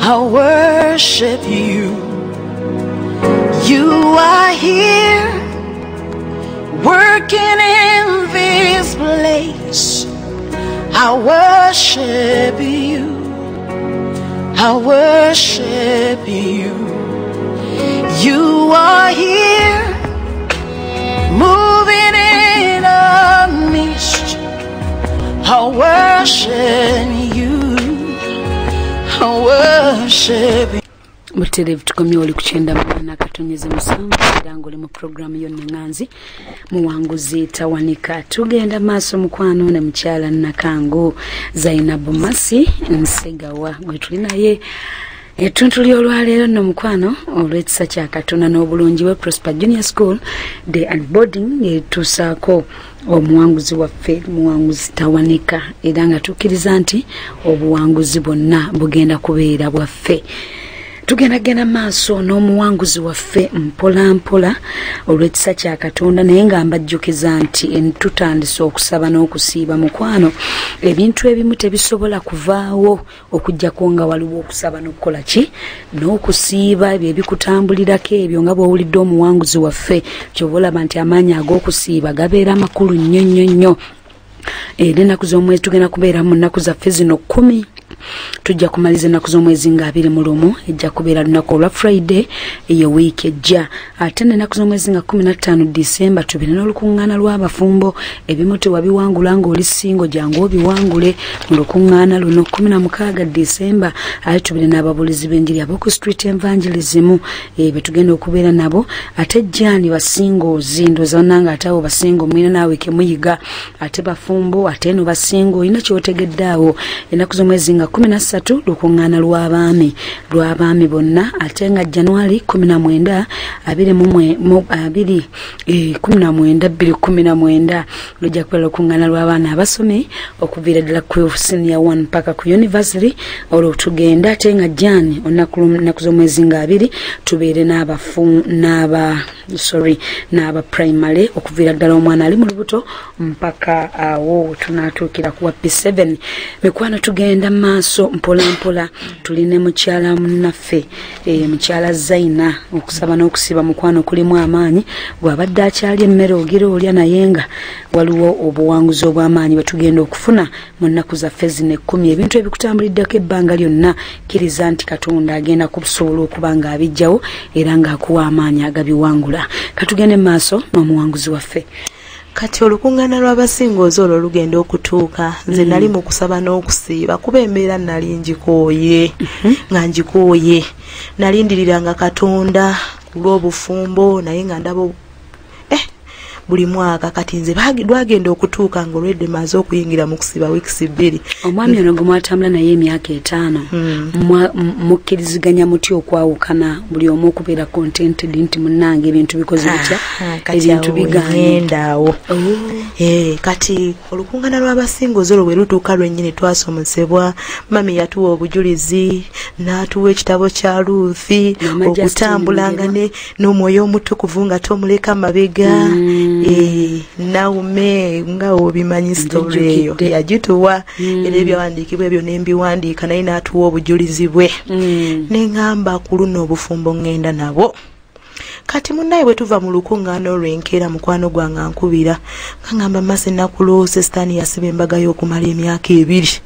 I worship you. You are here working in this place. I worship you. I worship you. You are here moving in our midst. I worship you. I worship you. Muterevu tukomye oli kuchenda mwana katonyeze musanvu kirango li mu programu yonna nganzi muwanguzi tawanika tugenda maso mukwano ne mchala nakango Zainabu Masi Nsegawa gwetulina ye etuntuli olwaleero no mukwano olwetsa kya Katonda n'obulungi we Prosper Junior School the unboarding yetusako omuwanguzi waffe muwanguzi tawanika era nga tukiriza nti obuwanguzi bonna bugenda kubeera bwaffe. Tugenda maaso n'omuwanguzi waffe mpola mpola olw'ekisa kya Katonda naye nga mbajjukiza nti tutandise okusaba n'okusiiba mukwano ebintu ebimu tebisobola kuvaawo okujjako nga waliwo okusaba n'okukola ki n'okusiiba ebyo ebikutambulirako ebyo nga bw'owulidde omuwanguzi waffe ky'oba olaba nti amaanyi ag'okusiiba gabeera makulu nnyo nnyo nnyo. Era ennaku z'omwezi tugenda kubeera mu nnaku zaffe zino 10 tujja kumaliza ennaku z'omwezi nga 21 ejja kubeera lunaku olwa Friday eyo wiiki ejja ate n'ennaku z'omwezi nga 15 December tubeera n'olukuŋŋaana lw'abafumbo ebimu tewabiwangula ng'oli singo jangu obiwangule mu lukuŋŋaana luno 16 December ate tubeera n'ababulizi b'enjiri ab'oku Street Evangelism be tugenda okubeera nabo ate jjaani basingoozi ndowooza nanga ate abo basingo mwina naawe ke muyiga ate bafumbo ate eno basingo olina ky'otegedde awo ennaku z'omwezi nga 13 lukuŋŋaana lw'abaami bonna ate nga January 19 2019 lujja kubeera lukuŋŋaana lw'abaana abasomi okuviira ddala ku senior 1 mpaka ku university olwo tugenda ate nga Jan ennaku z'omwezi nga 2 tubeere n'aba primary okuviira ddala omwana ali mu lubuto mpaka awo tunaatuukira ku P7 mikwano tugenda maaso mpola mpola tuline mukyala munnaffe mukyala Zaina okusaba n'okusiba mukwano kulimu amaanyi bw'abadde akyali emmere ogira olya naye nga waliwo obuwanguzi obw'amaanyi batugenda okufuna mu nnaku zaffe zino 10 ebintu ebikutambuliddeko ebbanga lyonna kiriza nti Katonda agenda kusobola okuba nga abijjawo era ng'akuwa amaanyi agabiwangula. Katugende maaso n'omuwanguzi waffe. Kati olukuŋŋaana lw'abasingoozi olwo lugenda okutuuka nze nali mu kusaba n'okusiiba kuba embeera nali ngikooye nga ngikooye nalindiriranga Katonda ku lw'obufumbo naye nga ndaba buli mwaka kati nze lwagenda okutuuka ng'olwedde maze okuyingira mu kusiba wiikisi 2. Omwami ono gwe mwatambula naye emyaka 5 mukkiriziganya muti okwawukana buli omu okubeera contented nti munnange ebintu bikoze bitya ebintu bigendaawo. Kati olukuŋŋaana lw'abasingozi olwo bwe lutuuka lwennyini twasomesebwa, mami yatuwa obujulizi n'atuwa ekitabo kya Ruuthi okutambulanga n'omwoyo omutukuvu nga tomuleka mabega. Naume nga obimanyi story eyo yagituwa era ebyawandiikibwa ebyo nembiwandiika naye n'atuwa obujulizi bwe. Neŋŋamba ku luno obufumbo ŋŋenda nabo. Kati munnaye bwe tuva mu lukuŋŋaana olw'enkeera mukwano gwange ankubira ngamba mase nakuloose sitaani yasiba embaga y'okumala emyaka 2.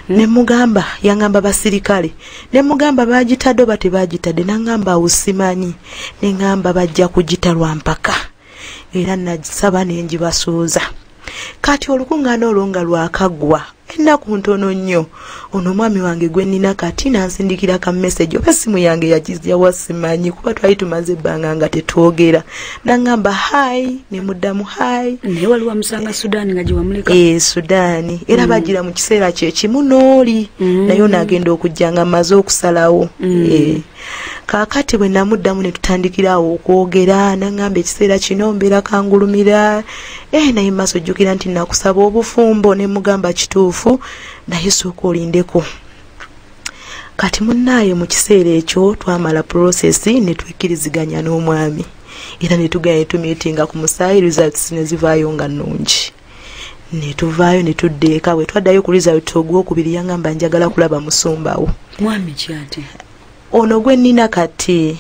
Ne mugamba yangamba basirikale, ne mugamba baagitadde oba tebaagitadde, nangamba awo simanyi, ne ngamba bajja kugitalwa mpaka era nasaba ne njibasooza. Kati olukuŋŋaana olwo nga lwakaggwa ennaku ntono nnyo, ono omwami wange gwe nnina kati nansindikira ka message oba essimu yange yagiyawa simanyi kuba twali tumaze ebbanga nga tetwogera. Nangamba hayi, ne muddamu hayi. Naye waliwo amusanga Sudaani nga gye wamuleka? Sudaani. Era bagira mu kiseera kye kimu n'oli naye onaagenda okujja nga mmaze okusalawo. Kaakati bwe namuddamu ne tutandikirawo okwogera, nangamba ekiseera kino mbeera kangulumira. Naye maaso jjukira nti nakusaba obufumbo, ne mugamba kituufu naye sooka olindeko. Kati munnaaye mu kiseera ekyo twamala process ne twekkiriziganya n'omwami era ne tugenda ne tumiitinga ku musaayi, results ne zivaayo nga nnungi. Ne tuvaayo ne tudda eka. Bwe twaddayo ku result ogwokubiri yangamba njagala kulaba musumbawo. Mwami ki ate? Ono gwe nnina kati.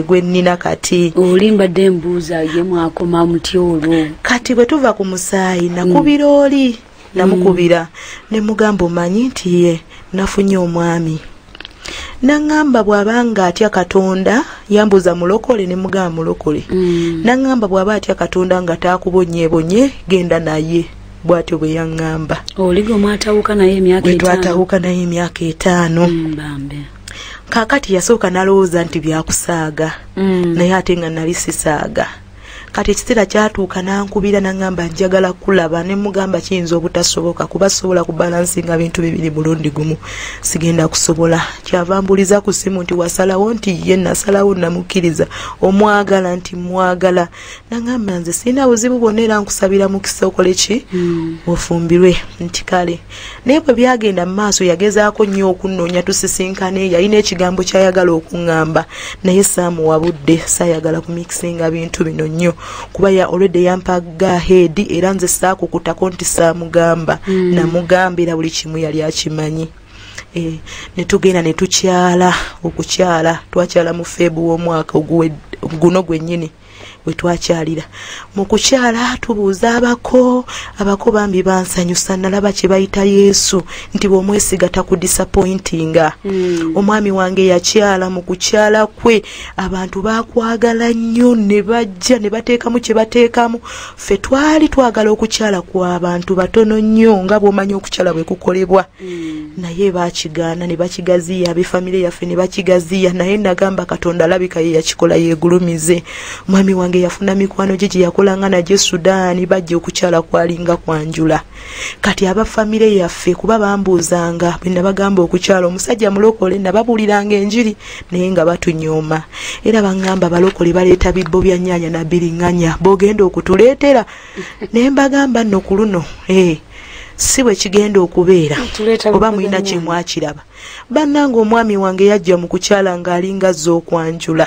Gwe nnina kati. Olimbadde mbuuza ye mwakoma muti olwo. Kati bwe tuva ku musaayi nakubira oli. Namukubira ne mugamba omanyi nti ye nafunye omwami. Nangamba bw'abanga atya Katonda yambuza mulokole, ne mugamba mulokole. Nangamba bw'aba atya Katonda nga taakubonyeebonye genda naye. Bw'atyo bwe yaŋŋamba. Oligo mwatawuka naye emyaka 5. Twatawuka naye emyaka 5. Bambe. Kaakati yasooka nalowooza nti byakusaaga naye ate nga nali sisaaga. Kati ekiseera kyatuuka nankubira nangamba njagala kulaba, ne mugamba kiyinza obutasoboka kuba sobola kubalansinga bintu bibiri mulundi gumu, sigenda kusobola. Kyava mbuliza ku simu nti wasalawo, nti ye nasalawo namukkiriza, omwagala nti mwagala. Nangamba nze sina buzibu bwonna era nkusabira mukisa okole ki ofumbirwe nti kale. Naye bwe byagenda mu maaso yagezaako nnyo okunnoonya tusisinkane, yalina ekigambo kyayagala okuŋŋamba naye saamuwa budde, saayagala kumikisinga bintu bino nnyo kuba ya already yampaga head era nze saakukutako nti saamugamba. Namugambira buli kimu yali akimanyi. Ne tugenda ne tukyala. Okukyala twakyala mu Febu w'omwaka guno gwennyini we twakyalira. Mu kukyala tubuuza abako bambi bansanyusa, nalaba kye bayita Yesu nti bw'omwesiga takudisappointinga. Omwami wange yakyala, mu kukyala kwe abantu bakwagala nnyo ne bajja ne bateekamu kye bateekamu. Ffe twali twagala okukyala kw'abantu batono nnyo nga bw'omanyi okukyala bwe kukolebwa. Naye baakigaana ne bakigaziya, ab'effamire yaffe ne bakigaziya, naye nagamba Katonda alabika ye yakikola yeegulumize. Mwami wange yafuna mikwano gye yakolanga nagyo Sudaani bajja okukyala kwalinga kwanjula. Kati abafamire yaffe kuba bambuuzanga bwe nabagamba okukyala omusajja mulokole nababuuliranga enjiri naye nga batunyooma. Era baŋŋamba balokole baleeta bibbo bya nnyaanya na bbiriŋŋanya b'ogenda okutuleetera. Ne mbagamba nno ku luno si bwe kigenda okubeera oba mulina kye mwakiraba. Bannange omwami wange yajja mu kukyala ng'alinga azza okwanjula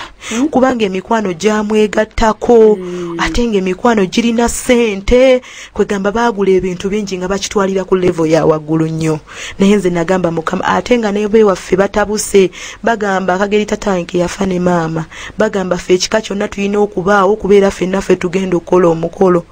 kubanga emikwano gyamwegattako ate ng'emikwano girina ssente, kwegamba baagula ebintu bingi nga bakitwalira ku level ya waggulu nnyo. Naye nze nagamba Mukama ate nga n'ebewaffe batabuse, bagamba akageri tatanke yafa ne maama, bagamba ffe ekika kyonna tulina okubaawo okubeera ffenna ffe tugenda okukola omukolo.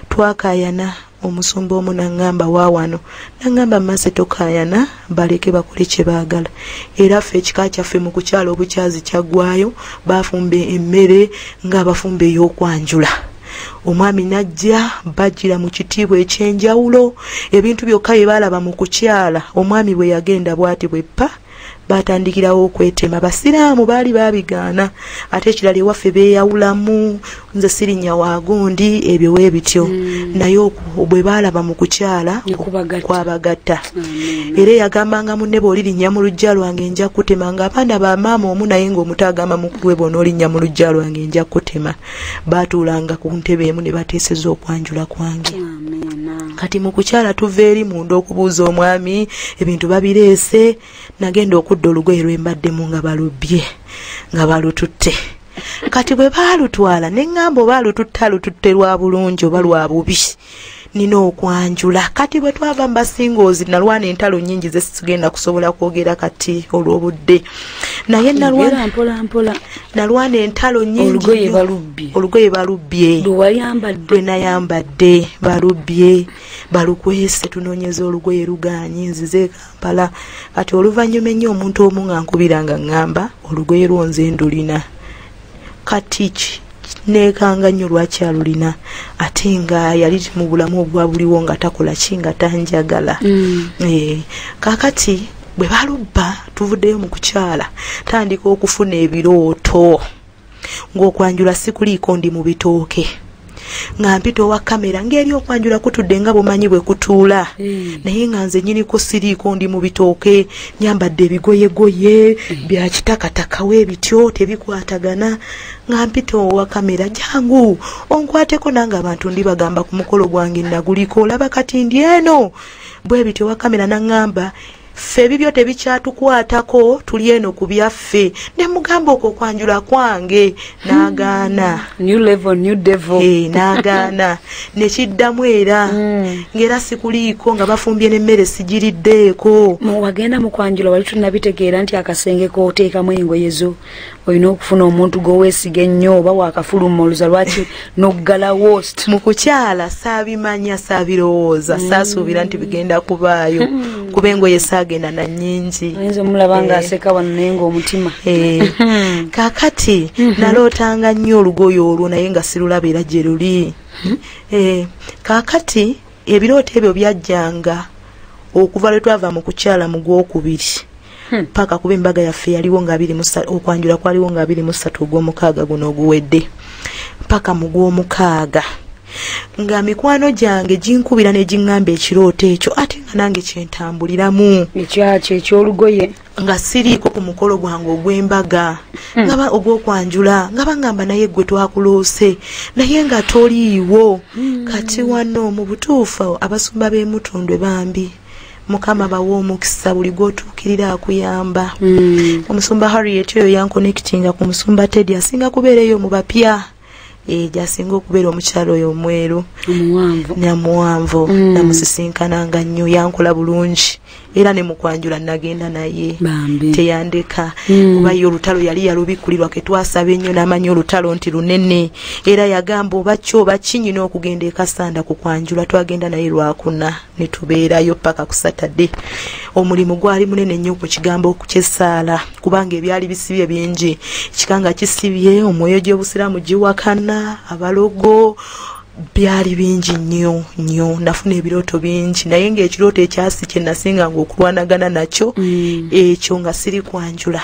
Twakayana. Omusumba omu nangamba waawano, nangamba mase tokayana baleke bakole kye baagala. Era ffe ekika kyaffe mu kukyala obukyazi kyaggwayo, bafumba emmere ng'abafumba ey'okwanjula. Omwami najja bajjira mu kitiibwa ekyenjawulo, ebintu byokka bye baalaba mu kukyala. Omwami bwe yagenda bw'ati bwe ppa batandikirawo okwetema. Basiraamu baali babigaana ate ekirala ewaffe beeyawulamu nze sirinya waagundi ebyo weebityo naye bwe baalaba mu kukyala kwabagatta. Era yagambanga munne bw'olirinnya mu luggya lwange nja kutema ng'abaana ba maama omu naye ng'omutaagamba mukulu we bw'onoolinnya mu luggya lwange nja kutema. Baatuulanga ku ntebe emu ne bateeseza okwanjula kwange. Kati mu kukyala tuva eri munda okubuuza omwami ebintu babireese. Nagenda okudda olugoye lwe mbaddemu nga balubbye nga balututte. Kati bwe baalutwala ne ŋŋamba oba alututte lwa bulungi oba lwa bubi nina okwanjula. Kati bwe twava mu basingoozi nalwana entalo nnyingi ze sigenda kusobola kwogera kati olw'obudde. Naye nalwana entalo nnyingi. Olugoye balubbye lwe nayambadde balubbye balukwese tunoonyeza olugoye lugaanye nzize Kampala. Kati oluvannyuma ennyo omuntu omu nga nkubiranga ŋŋamba olugoye lwonze ndulina. Kati neekanga nnyo lwaki alulina ate nga yali mu bulamu obwa buliwo nga takola ki nga tanjagala. Kakati bwe balubba tuvuddeyo mu kukyala tandika okufuna ebirooto ng'okwanjula sikuliiko ndi mu bitooke nga mpita owa kamera ng'eri okwanjula kutudde nga bumanyi bwe kutuula naye nga nze nnyiniko siriiko ndi mu bitooke nyambadde ebigoyegoye bya kitakataka weebityo tebikwatagana nga mpita owa kamera jangu onkwateko nange abantu ndi bagamba ku mukolo gwange naguliko olaba kati ndi eno bwe bityo owa kamera naŋŋamba ffe bibyo tebikyatukwatako tuli eno ku byaffe. Ne mugamba okwo kwanjula kwange n'agaana. New level, new devil. N'agaana. Ne kiddamu era ng'era sikuliiko nga bafumbye n'emmere sigiriddeeko. Wagenda mu kwanjula wali tunnabitegeera nti akasenge k'oteekamu engoye zo olina okufuna omuntu g'oweesiga ennyo oba waakafulumuluza lwaki n'oggalawo. Mu kukyala saabimanya saabirowooza saasuubira nti bigenda kubaayo kuba engoye saagenda na nnyingi. Oyinza omulaba ng'aseka wano naye ng'omutima. Kaakati nalootanga nnyo olugoye olwo naye nga sirulaba era gye luli. Kaakati ebirooto ebyo byajjanga okuva lwe twava mu kukyala mu Gwokubiri paka kuba embaga yaffe yaliwo nga 23 okwanjula kwaliwo nga 23 ogw'omukaaga guno oguwedde paka mu Gwomukaaga nga mikwano gyange ginkubira ne giŋŋamba ekirooto ekyo ate nga nange kyentambuliramu ekyolugoye nga siriiko ku mukolo gwange ogw'embaga nga ogw'okwanjula nga baŋŋamba naye gwe twakuloose naye nga toliiwo. Kati wano mu butuufu abasumba b'emutundwe bambi Mukama bawo omukisa buli gw'otuukirira akuyamba. Omusumba Harriet oyo yankonectinga ku musumba Teddy asinga kubeereyo mu bapya. Jasinga okubeera omukyalo oyo omweru namuwanvu namusisinkananga nnyo yankola bulungi era ne mukwanjula nagenda naye teyandeka kuba yo olutalo yali yalubikulirwa ke twasaba ennyo n'amanyi olutalo nti lunene era yagamba oba kyo oba kinyina okugenda ekasanda ku kwanjula twagenda naye lwakuna ne tubeerayo paka ku Saturday. Omulimu gwali munene nnyo ku kigambo ky'essaala kubanga ebyali bisibye bingi kikanga kisibye omwoyo gy'obusiraamu giwakana abalogo byali bingi nnyo nafuna ebirooto bingi naye ng'ekirooto ekyasi kye nasinga ng'okulwanagana nakyo ekyo nga siri kwanjula.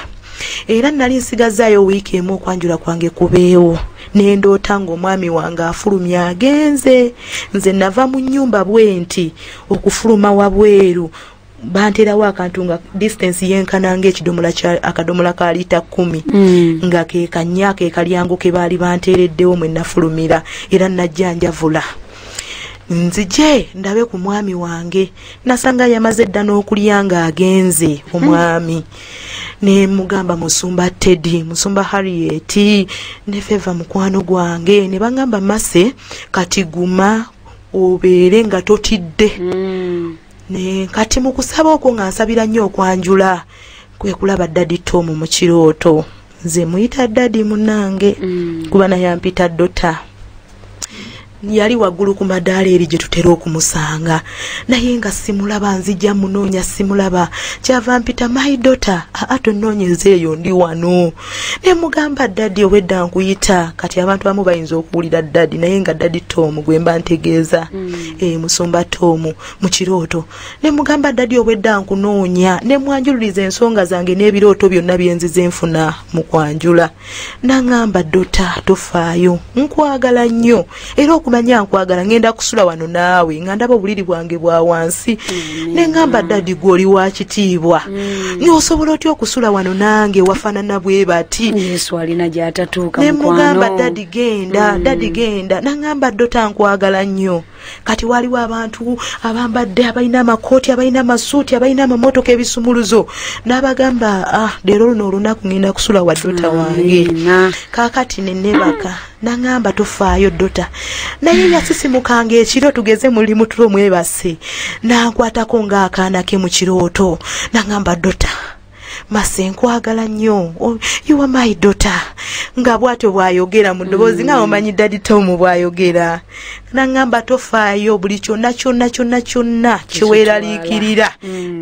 Era nali nsigazaayo wiiki emu okwanjula kwange kubeewo nendoota ng'omwami wange afulumya agenze nze nava mu nnyumba bwenti okufuluma wabweru banterawo akantu nga distance yenkananga akadomola ka lita 10 nga ke kanya ke kalyango ke baali banteereddewo mwe nafulumira era najjanjavula nzije ndabe ku mwami wange nasanga yamaze dda n'okulya nga agenze omwami ne mugamba musumba Teddy musumba Harriet ne Feva mukwano gwange ne bangamba Mase kati guma obeere nga totidde ne kati mu kusaba okwo nga nsabira nnyo okwanjula kwe kulaba Daddy Tom mu kirooto nze muyita Daddy munange kuba naye ampita Dota yali waggulu ku madaala eri gye tutera okumusanga naye nga simulaba nzija munoonya simulaba kyava mpita my daughter atonoonyeza eyo ndi wano ne mugamba daddy owedda nkuyita kati abantu abamu bayinza okuwulira daddy naye nga daddy Tom gwe mba ntegeeza musumba Tom mu kirooto ne mugamba daddy owedda nkunoonya ne mwanjululiza ensonga zange n'ebirooto byonna byenzize nfuna mu kwanjula nangamba daughter tofaayo nkwagala nnyo era okumanya nkwagala ngenda kusula wano naawe nga ndaba obuliri bwange bwa wansi ne ngamba daddy gwoli wa kitiibwa n'osobola otya okusula wano nange wafaanana bwe bati Yesu alina gy'atatuuka ne mugamba daddy genda nangamba daughter nkwagala nnyo kati waliwo abantu abambadde abalina amakooti abalina amasuuti abalina amamotoka ebisumuluzo n'abagamba leero luno olunaku ngenda kusula wa daughter wange kaakati nenebaka nangamba tofaayo daughter naye yasisimukanga ekiro tugeze mulimu tulo mwebase nankwatako ng'akaana ke mu kirooto nangamba daughter Mase nkwagala nnyo you are my daughter nga bwatyo bwayogera mu ddoboozi nga omanyi daddy Tom bwayogera nangamba tofaayo buli kyonna kiweeraliikirira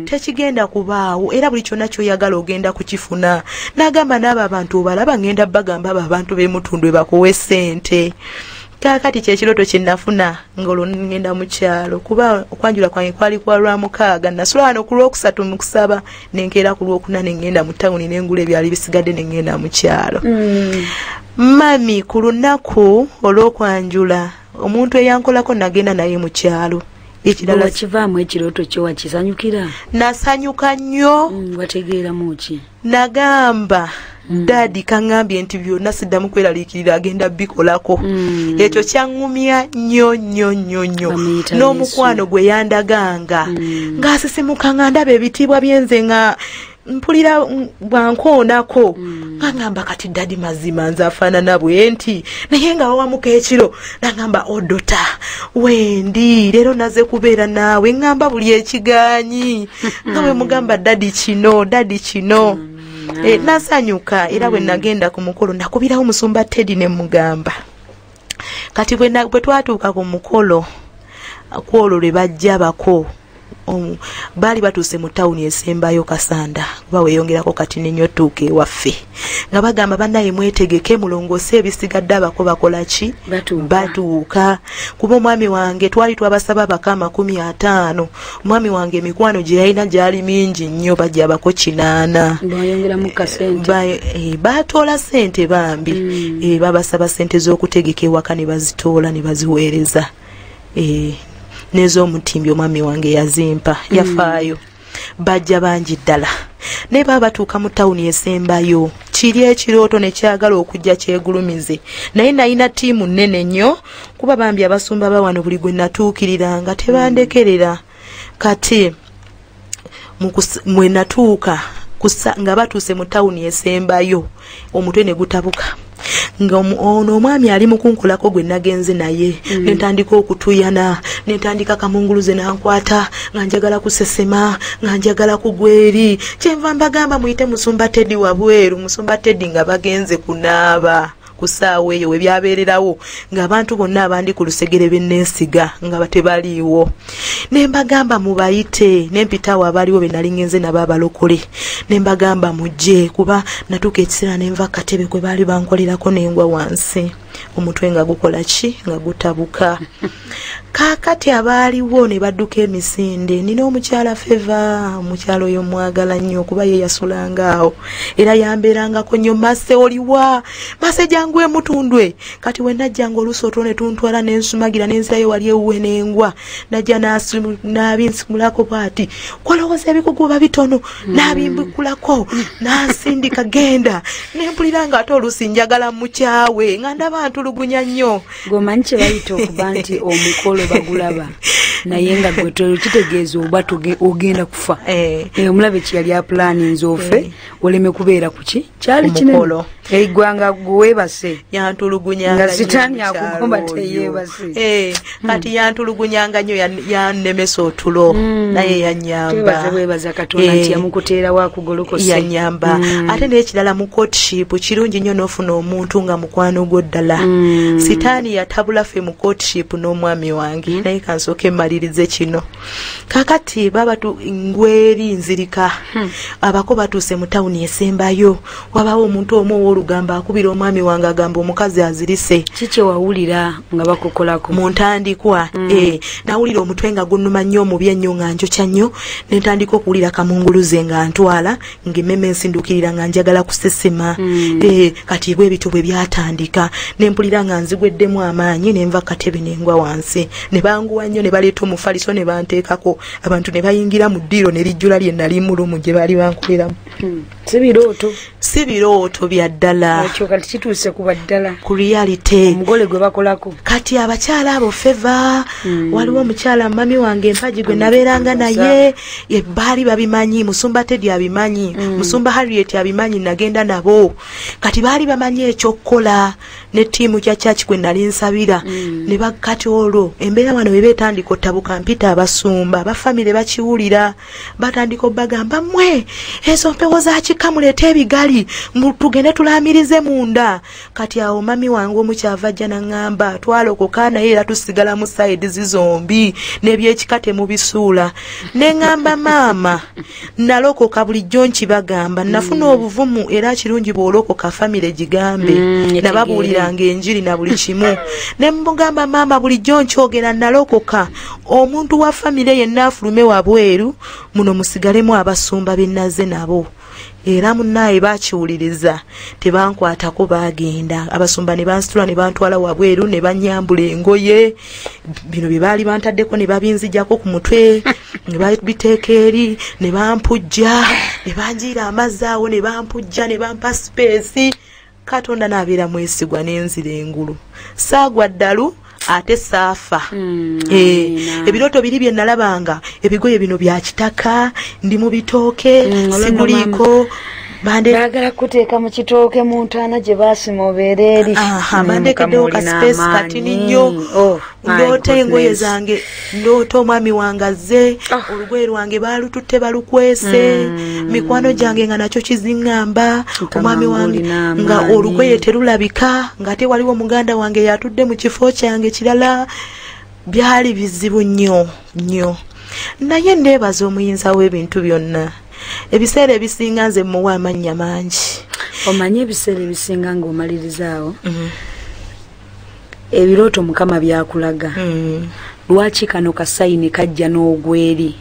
tekigenda kubaawo era buli kyonna kyoyagala ogenda kukifuna nagamba n'abo abantu obalaba ngenda bagamba abo abantu b'emutundwe bakuwe ssente kakati kyekirooto kye nafuna ngolo ngenda mu kyalo kuba okwanjula kwange kwali kwa Lwamukaaga nasula wano ku Lwokusatu mu kusaba nenkeera ku Lwokuna nengenda mu tawuni n'engula ebyali bisigadde nengenda mu kyalo mami ku lunaku olw'okwanjula omuntu eyankolako nagenda naye mu kyalo ekirala kivaamu ekirooto kyo wakisanyukira nasanyuka nnyo wategeera muki nagamba daddy kangambye nti byonna siddamu kweraliikirira agenda bikolako ekyo kyaŋŋumya nnyo n'omukwano gwe yandaganga ng'asisimuka nga ndaba ebitiibwa byenze nga mpulira bwankoonako ngamba kati daddy mazima nze afaanana bwe nti naye nga wawamuka ekiro nagamba odota wendi leero naze kubeera naawe ngamba buli ekigaanyi nga bwe mugamba daddy kino nasanyuka era bwe nagenda ku mukolo nakubirawo musumba Teddy ne mugamba kati bwe twatuuka ku mukolo kwolwo lwe bajja bako bali batuuse mu tawuni esembayo Kasanda kuba weeyongerako kati nenyo tuuka ewaffe nga bagamba bannaye mwetegeke mulongoose ebisigadde abako bakola ki batuuka kuba omwami wange twali twabasaba abaka 50 omwami wange emikwano gye yalina gyali mingi nnyo bajja abako 8 batoola ssente bambi babasaba ssente z'okutegeka ewaka ne bazitoola ne baziweereza n'ez'omutimbi omwami wange yazimpa yafaayo bajja bangi ddala naye baba batuuka mu tawuni esembayo kiri ekirooto ne kyagala okujja kyegulumize naye nalina ttiimu nnene nnyo kuba bambi abasumba bawano buli gwe natuukiriranga tebandekerera kati mwe natuuka nga batuuse mu tawuni esembayo omutwe ne gutabuka nga ono omwami ali mukunkulako gwe nagenze naye nentandika okutuyana nentandika kamunguluze nankwata nga njagala kusesema nga njagala kugweri kyenva mbagamba muyite musumba Teddy wabweru musumba Teddy nga bagenze kunaaba kusaawa eyo webyabeererawo ng'abantu bonna abandi ku lusegere b'enneesiga nga batebaliiwo ne mbagamba mubayite ne mpitawo abaliwo be nali ngenze nabo abalokole ne mbagamba mujje kuba natuuka ekiseera ne nva katebe kwe baali bankolerako n'engwa wansi omutwe nga gukola ki nga gutabuka kaakati abaaliwo ne badduka emisinde nina omukyala Feva omukyala oyo mwagala nnyo kuba ye yasulanga awo era yambeerangako nnyo Mase oliwa Mase jangu emutundwe kati we najjanga olusoto ne tuntwala n'ensumagira n'enzirayo wali ewuwe n'engwa najja n'abinsimulako bw'ati kwolowooza ebikuguba bitono n'abimbikulako n'asindika genda nempulira ng'ate olusi njagala mukyawe nga ndaba ntulugunya nnyo gomanyi kye bayita okuba nti omukolo bagulaba naye nga gwe kitegeeza oba ogenda kufa omulabe kyeyali apulani nzofe oleme kubeera kuki kyali kinene eigwanga gwebase yantulugunyanga sitaani akugomba teyeebase kati yantulugunyanga nnyo yannemesa otulo naye yanyamba webaza katonda nti yamukuteera wakugolokose yanyamba ate n'ekirala mu courtship kirungi nnyo n'ofuna omuntu nga mukwano gwo ddala sitaani yatabula ffe mu courtship n'omwami wange naye kansooke mmalirize kino kakati ngweri nzirika abako batuuse mu tawuni esembayo wabawo omuntu omu ow'olugamba akubira omwami wange agamba omukazi azirise kiki wawulira nga bakukolako mu ntandikwa nawulira omutwe nga gunnuma nnyo omubi ennyo nga njokya nnyo ne ntandika okuwulira kamunguluze nga ntwala ng'emmeme nsindukirira nga njagala kusesema kati bwebityo bwe byatandika ne mpulira nga nzigweddemu amaanyi ne nva katebe n'engwa wansi ne banguwa nnyo ne baleeta omufaliso ne banteekako abantu ne bayingira mu ddiiro ne lijjula lye nali mulumu gye baali bankubiramu si birooto bya ddala kati kituuse kuba ddala ku reality omugole gwe bakolako kati abakyala abo feva waliwo omukyala mami wange empagi gwe nabeeranga naye baali babimanyi musumba Teddy abimanyi musumba Harriet abimanyi nagenda nabo kati baali bamanyi ekyokukola ne ttiimu kya church gwe nali nsabira ne bakati olwo embeera wano we beetandika ottabuka mpita abasumba bafamire bakiwulira batandika obbagamba mmwe ezo mpewo za kika muleeta ebigali tugende tulaamirize munda kati awo mami wange omukyava ajja naŋŋamba twalokoka naye era tusigala mu sayidi zombi n'ebyekika temubisuula ne ŋŋamba maama nalokoka bulijjo nkibagamba nafuna obuvumu era kirungi bw'olokoka famire gigambe nababuuliranga enjiri na buli kimu ne mugamba maama bulijjo nkyogera nalokoka omuntu wa famire yenna afulume wabweru muno musigalemu abasumba bennaze nabo era munnaye bakiwuliriza tebankwatako bagenda abasumba ne bansitula ne bantwala wabweru ne banyambula engoye bino bye baali bantaddeko ne babinzijjako ku mutwe ne babiteeka eri ne bampujja ne banjiira amazzi awo ne bampujja ne bampa space katonda n'abeera mwesigwa n'enzira engulu saagwa ddalu ate saafa ebirooto biri bye nalabanga ebigoye bino bya kitaka ndi mu bitooke siguliiko baagala kuteeka mu kitooke mu ntaana gye baasima obeera eri bandekeddewo ka space katini nnyo ndoota engoye zange ndoota omwami wange azze olugoye lwange baalututte balukwese mikwano gyange nga nakyo kiziŋŋamba omwami wange nga olugoye terulabika ng'ate waliwo muganda wange yatudde mu kifo kyange kirala byali bizibu nnyo naye nneebaza omuyinza w'ebintu byonna ebiseera ebisinga nze muwa amannya mangi omanyi ebiseera ebisinga ng'omalirizaawo ebirooto mukama byakulaga lwaki kano kasayini kajja n'ogweri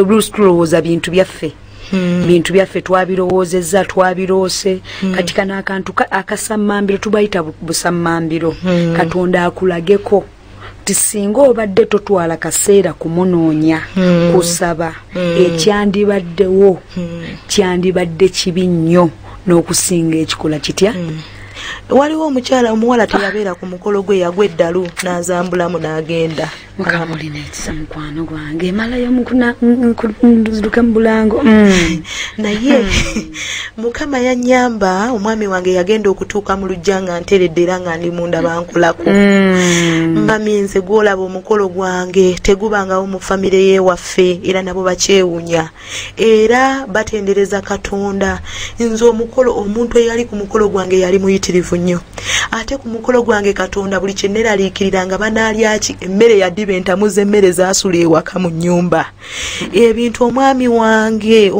oluusi tulowooza bintu byaffe twabirowoozezza twabiroose kati kano akantu akasammambiro tubayita busammambiro katonda akulageko tisinga obadde totwala kaseera kumunoonya kusaba ekyandibaddewo kyandibadde kibi nnyo n'okusinga ekikola kitya waliwo omukyala omuwala teyabeera ku mukolo gwe yagwa eddalu n'azambulamu n'agenda mukama olina ekisa mukwano gwange emalayo nduke mu bulango naye mukama yannyamba omwami wange yagenda okutuuka mu lujja nga nteredde era nga ndi munda bankulako mami nze gwolaba omukolo gwange tegubangawo mu famire y'ewaffe era nabo bakyewunya era batendereza katonda nze omukolo omuntu eyali ku mukolo gwange yali muyitirivu nnyo ate ku mukolo gwange katonda buli kye neraliikiriranga banaalya ki emmere yaddiba entamu z'emmere zaasula ewaka mu nnyumba ebintu omwami wange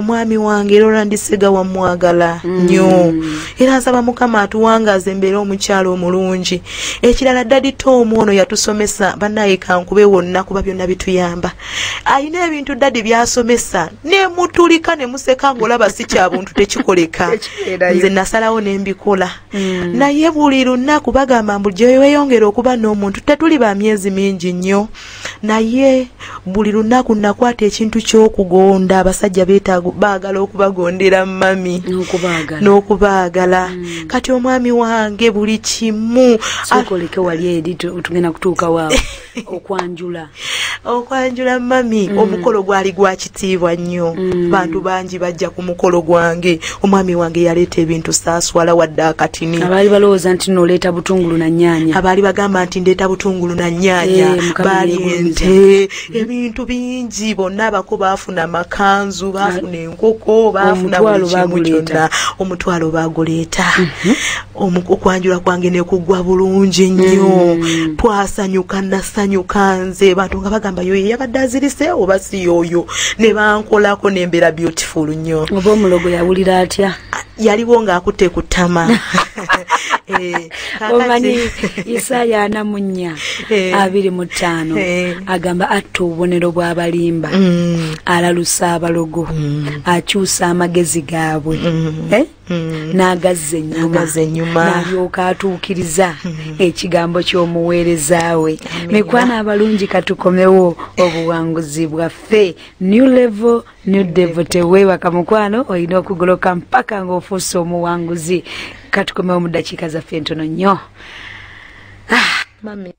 era olwandisega wamwagala nnyo era nsaba mukama atuwangaza embeera omukyalo omulungi ekirala dadi Tom ono yatusomesa bannaye kankube wonna kuba byonna bituyamba ayina ebintu dadi byasomesa ne mutulika ne museka ng'olaba si kya buntu tekikoleka nze nasalawo ne mbikola naye buli lunaku bagamba mbu gye weeyongera okuba n'omuntu tetuli ba myezi mingi nnyo naye buli lunaku nakwata ekintu ky'okugonda abasajja baagala okubagondera mami n'okubaagala kati omwami wange buli kimu sokoleke wali eri tugenda kutuuka waawo okwanjula mami omukolo gwali gwa kitiibwa nnyo bantu bangi bajja ku mukolo gwange omwami wange yaleeta ebintu saaswala wadde akatini abaali balowooza nti noleeta butungulu na nnyaanya abaali bagamba nti ndeeta butungulu na nnyaanya baali ente ebintu bingi bonna abako baafuna makanzu baafuna enkoko baafuna buli kimu kyonna omutwalo baaguleeta okwanjula kwange ne kugwa bulungi nnyo twasanyuka nasanyuka nze bantu nga bagamba yoyo yabadde azirise oba si yoyo ne bankolako nembeera beautiful nnyo oba omulogo yawulira atya yaliwo ng'akutte ku ttama omanyi Isaaya 4:25 agamba atta obubonero bw'abalimba alalusa abalogo akyusa amagezi gaabwe n'agazza ennyuma n'alyoka atuukiriza ekigambo ky'omuweereza we mikwana abalungi katukomewo obuwanguzi bwaffe new level new devil teweebaka mukwano olina okugoloka mpaka ng'ofuuse omuwanguzi katukomewo mu ddakiika zaffe entono nnyo mami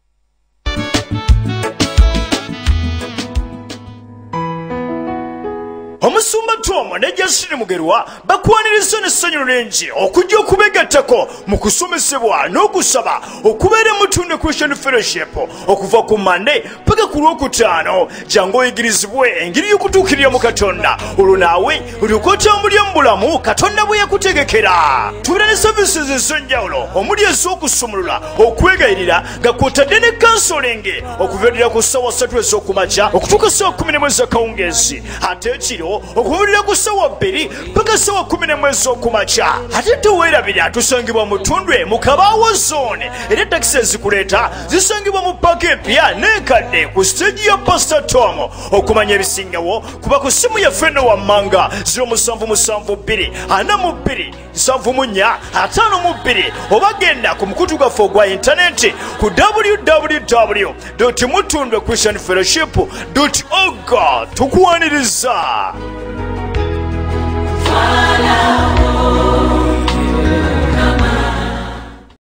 Omusumba Tom ne Justin Mugerwa bakwaniriza n'essanyu lingi okujja okubegattako mu kusomesebwa n'okusaba okubeera mutunde Christian Fellowship okuva ku Monday paka ku Lwokutaano jangu oyigirizibwe engeri y'okutuukirira mu Katonda olwo naawe olyoka otambulira mu bulamu Katonda bwe yakutegekera. Tubeera ne services ez'enjawulo omuli ez'okusumulula okwegayirira nga kw'otadde ne kansolingi okuviirira ku ssaawa 3 ez'okumakya okutuuka ssaawa 11 ez'akawungeezi ate ekiro okuviirira ku ssaawa 2 paka ssaawa 11 ez'okumakya. Ate teweerabira tusangibwa mu Tundwe mu Kabaawo zone era takisi ezikuleeta zisangibwa mu paaka empya n'enkadde ku siteegi ya Pastor Tom. Okumanya ebisingawo kuba ku ssimu yaffe Wammanga 0772427452 oba genda ku mukutu gwaffe ogwa intaneti ku www.mutundwechristianfellowship.org. Tukwaniriza.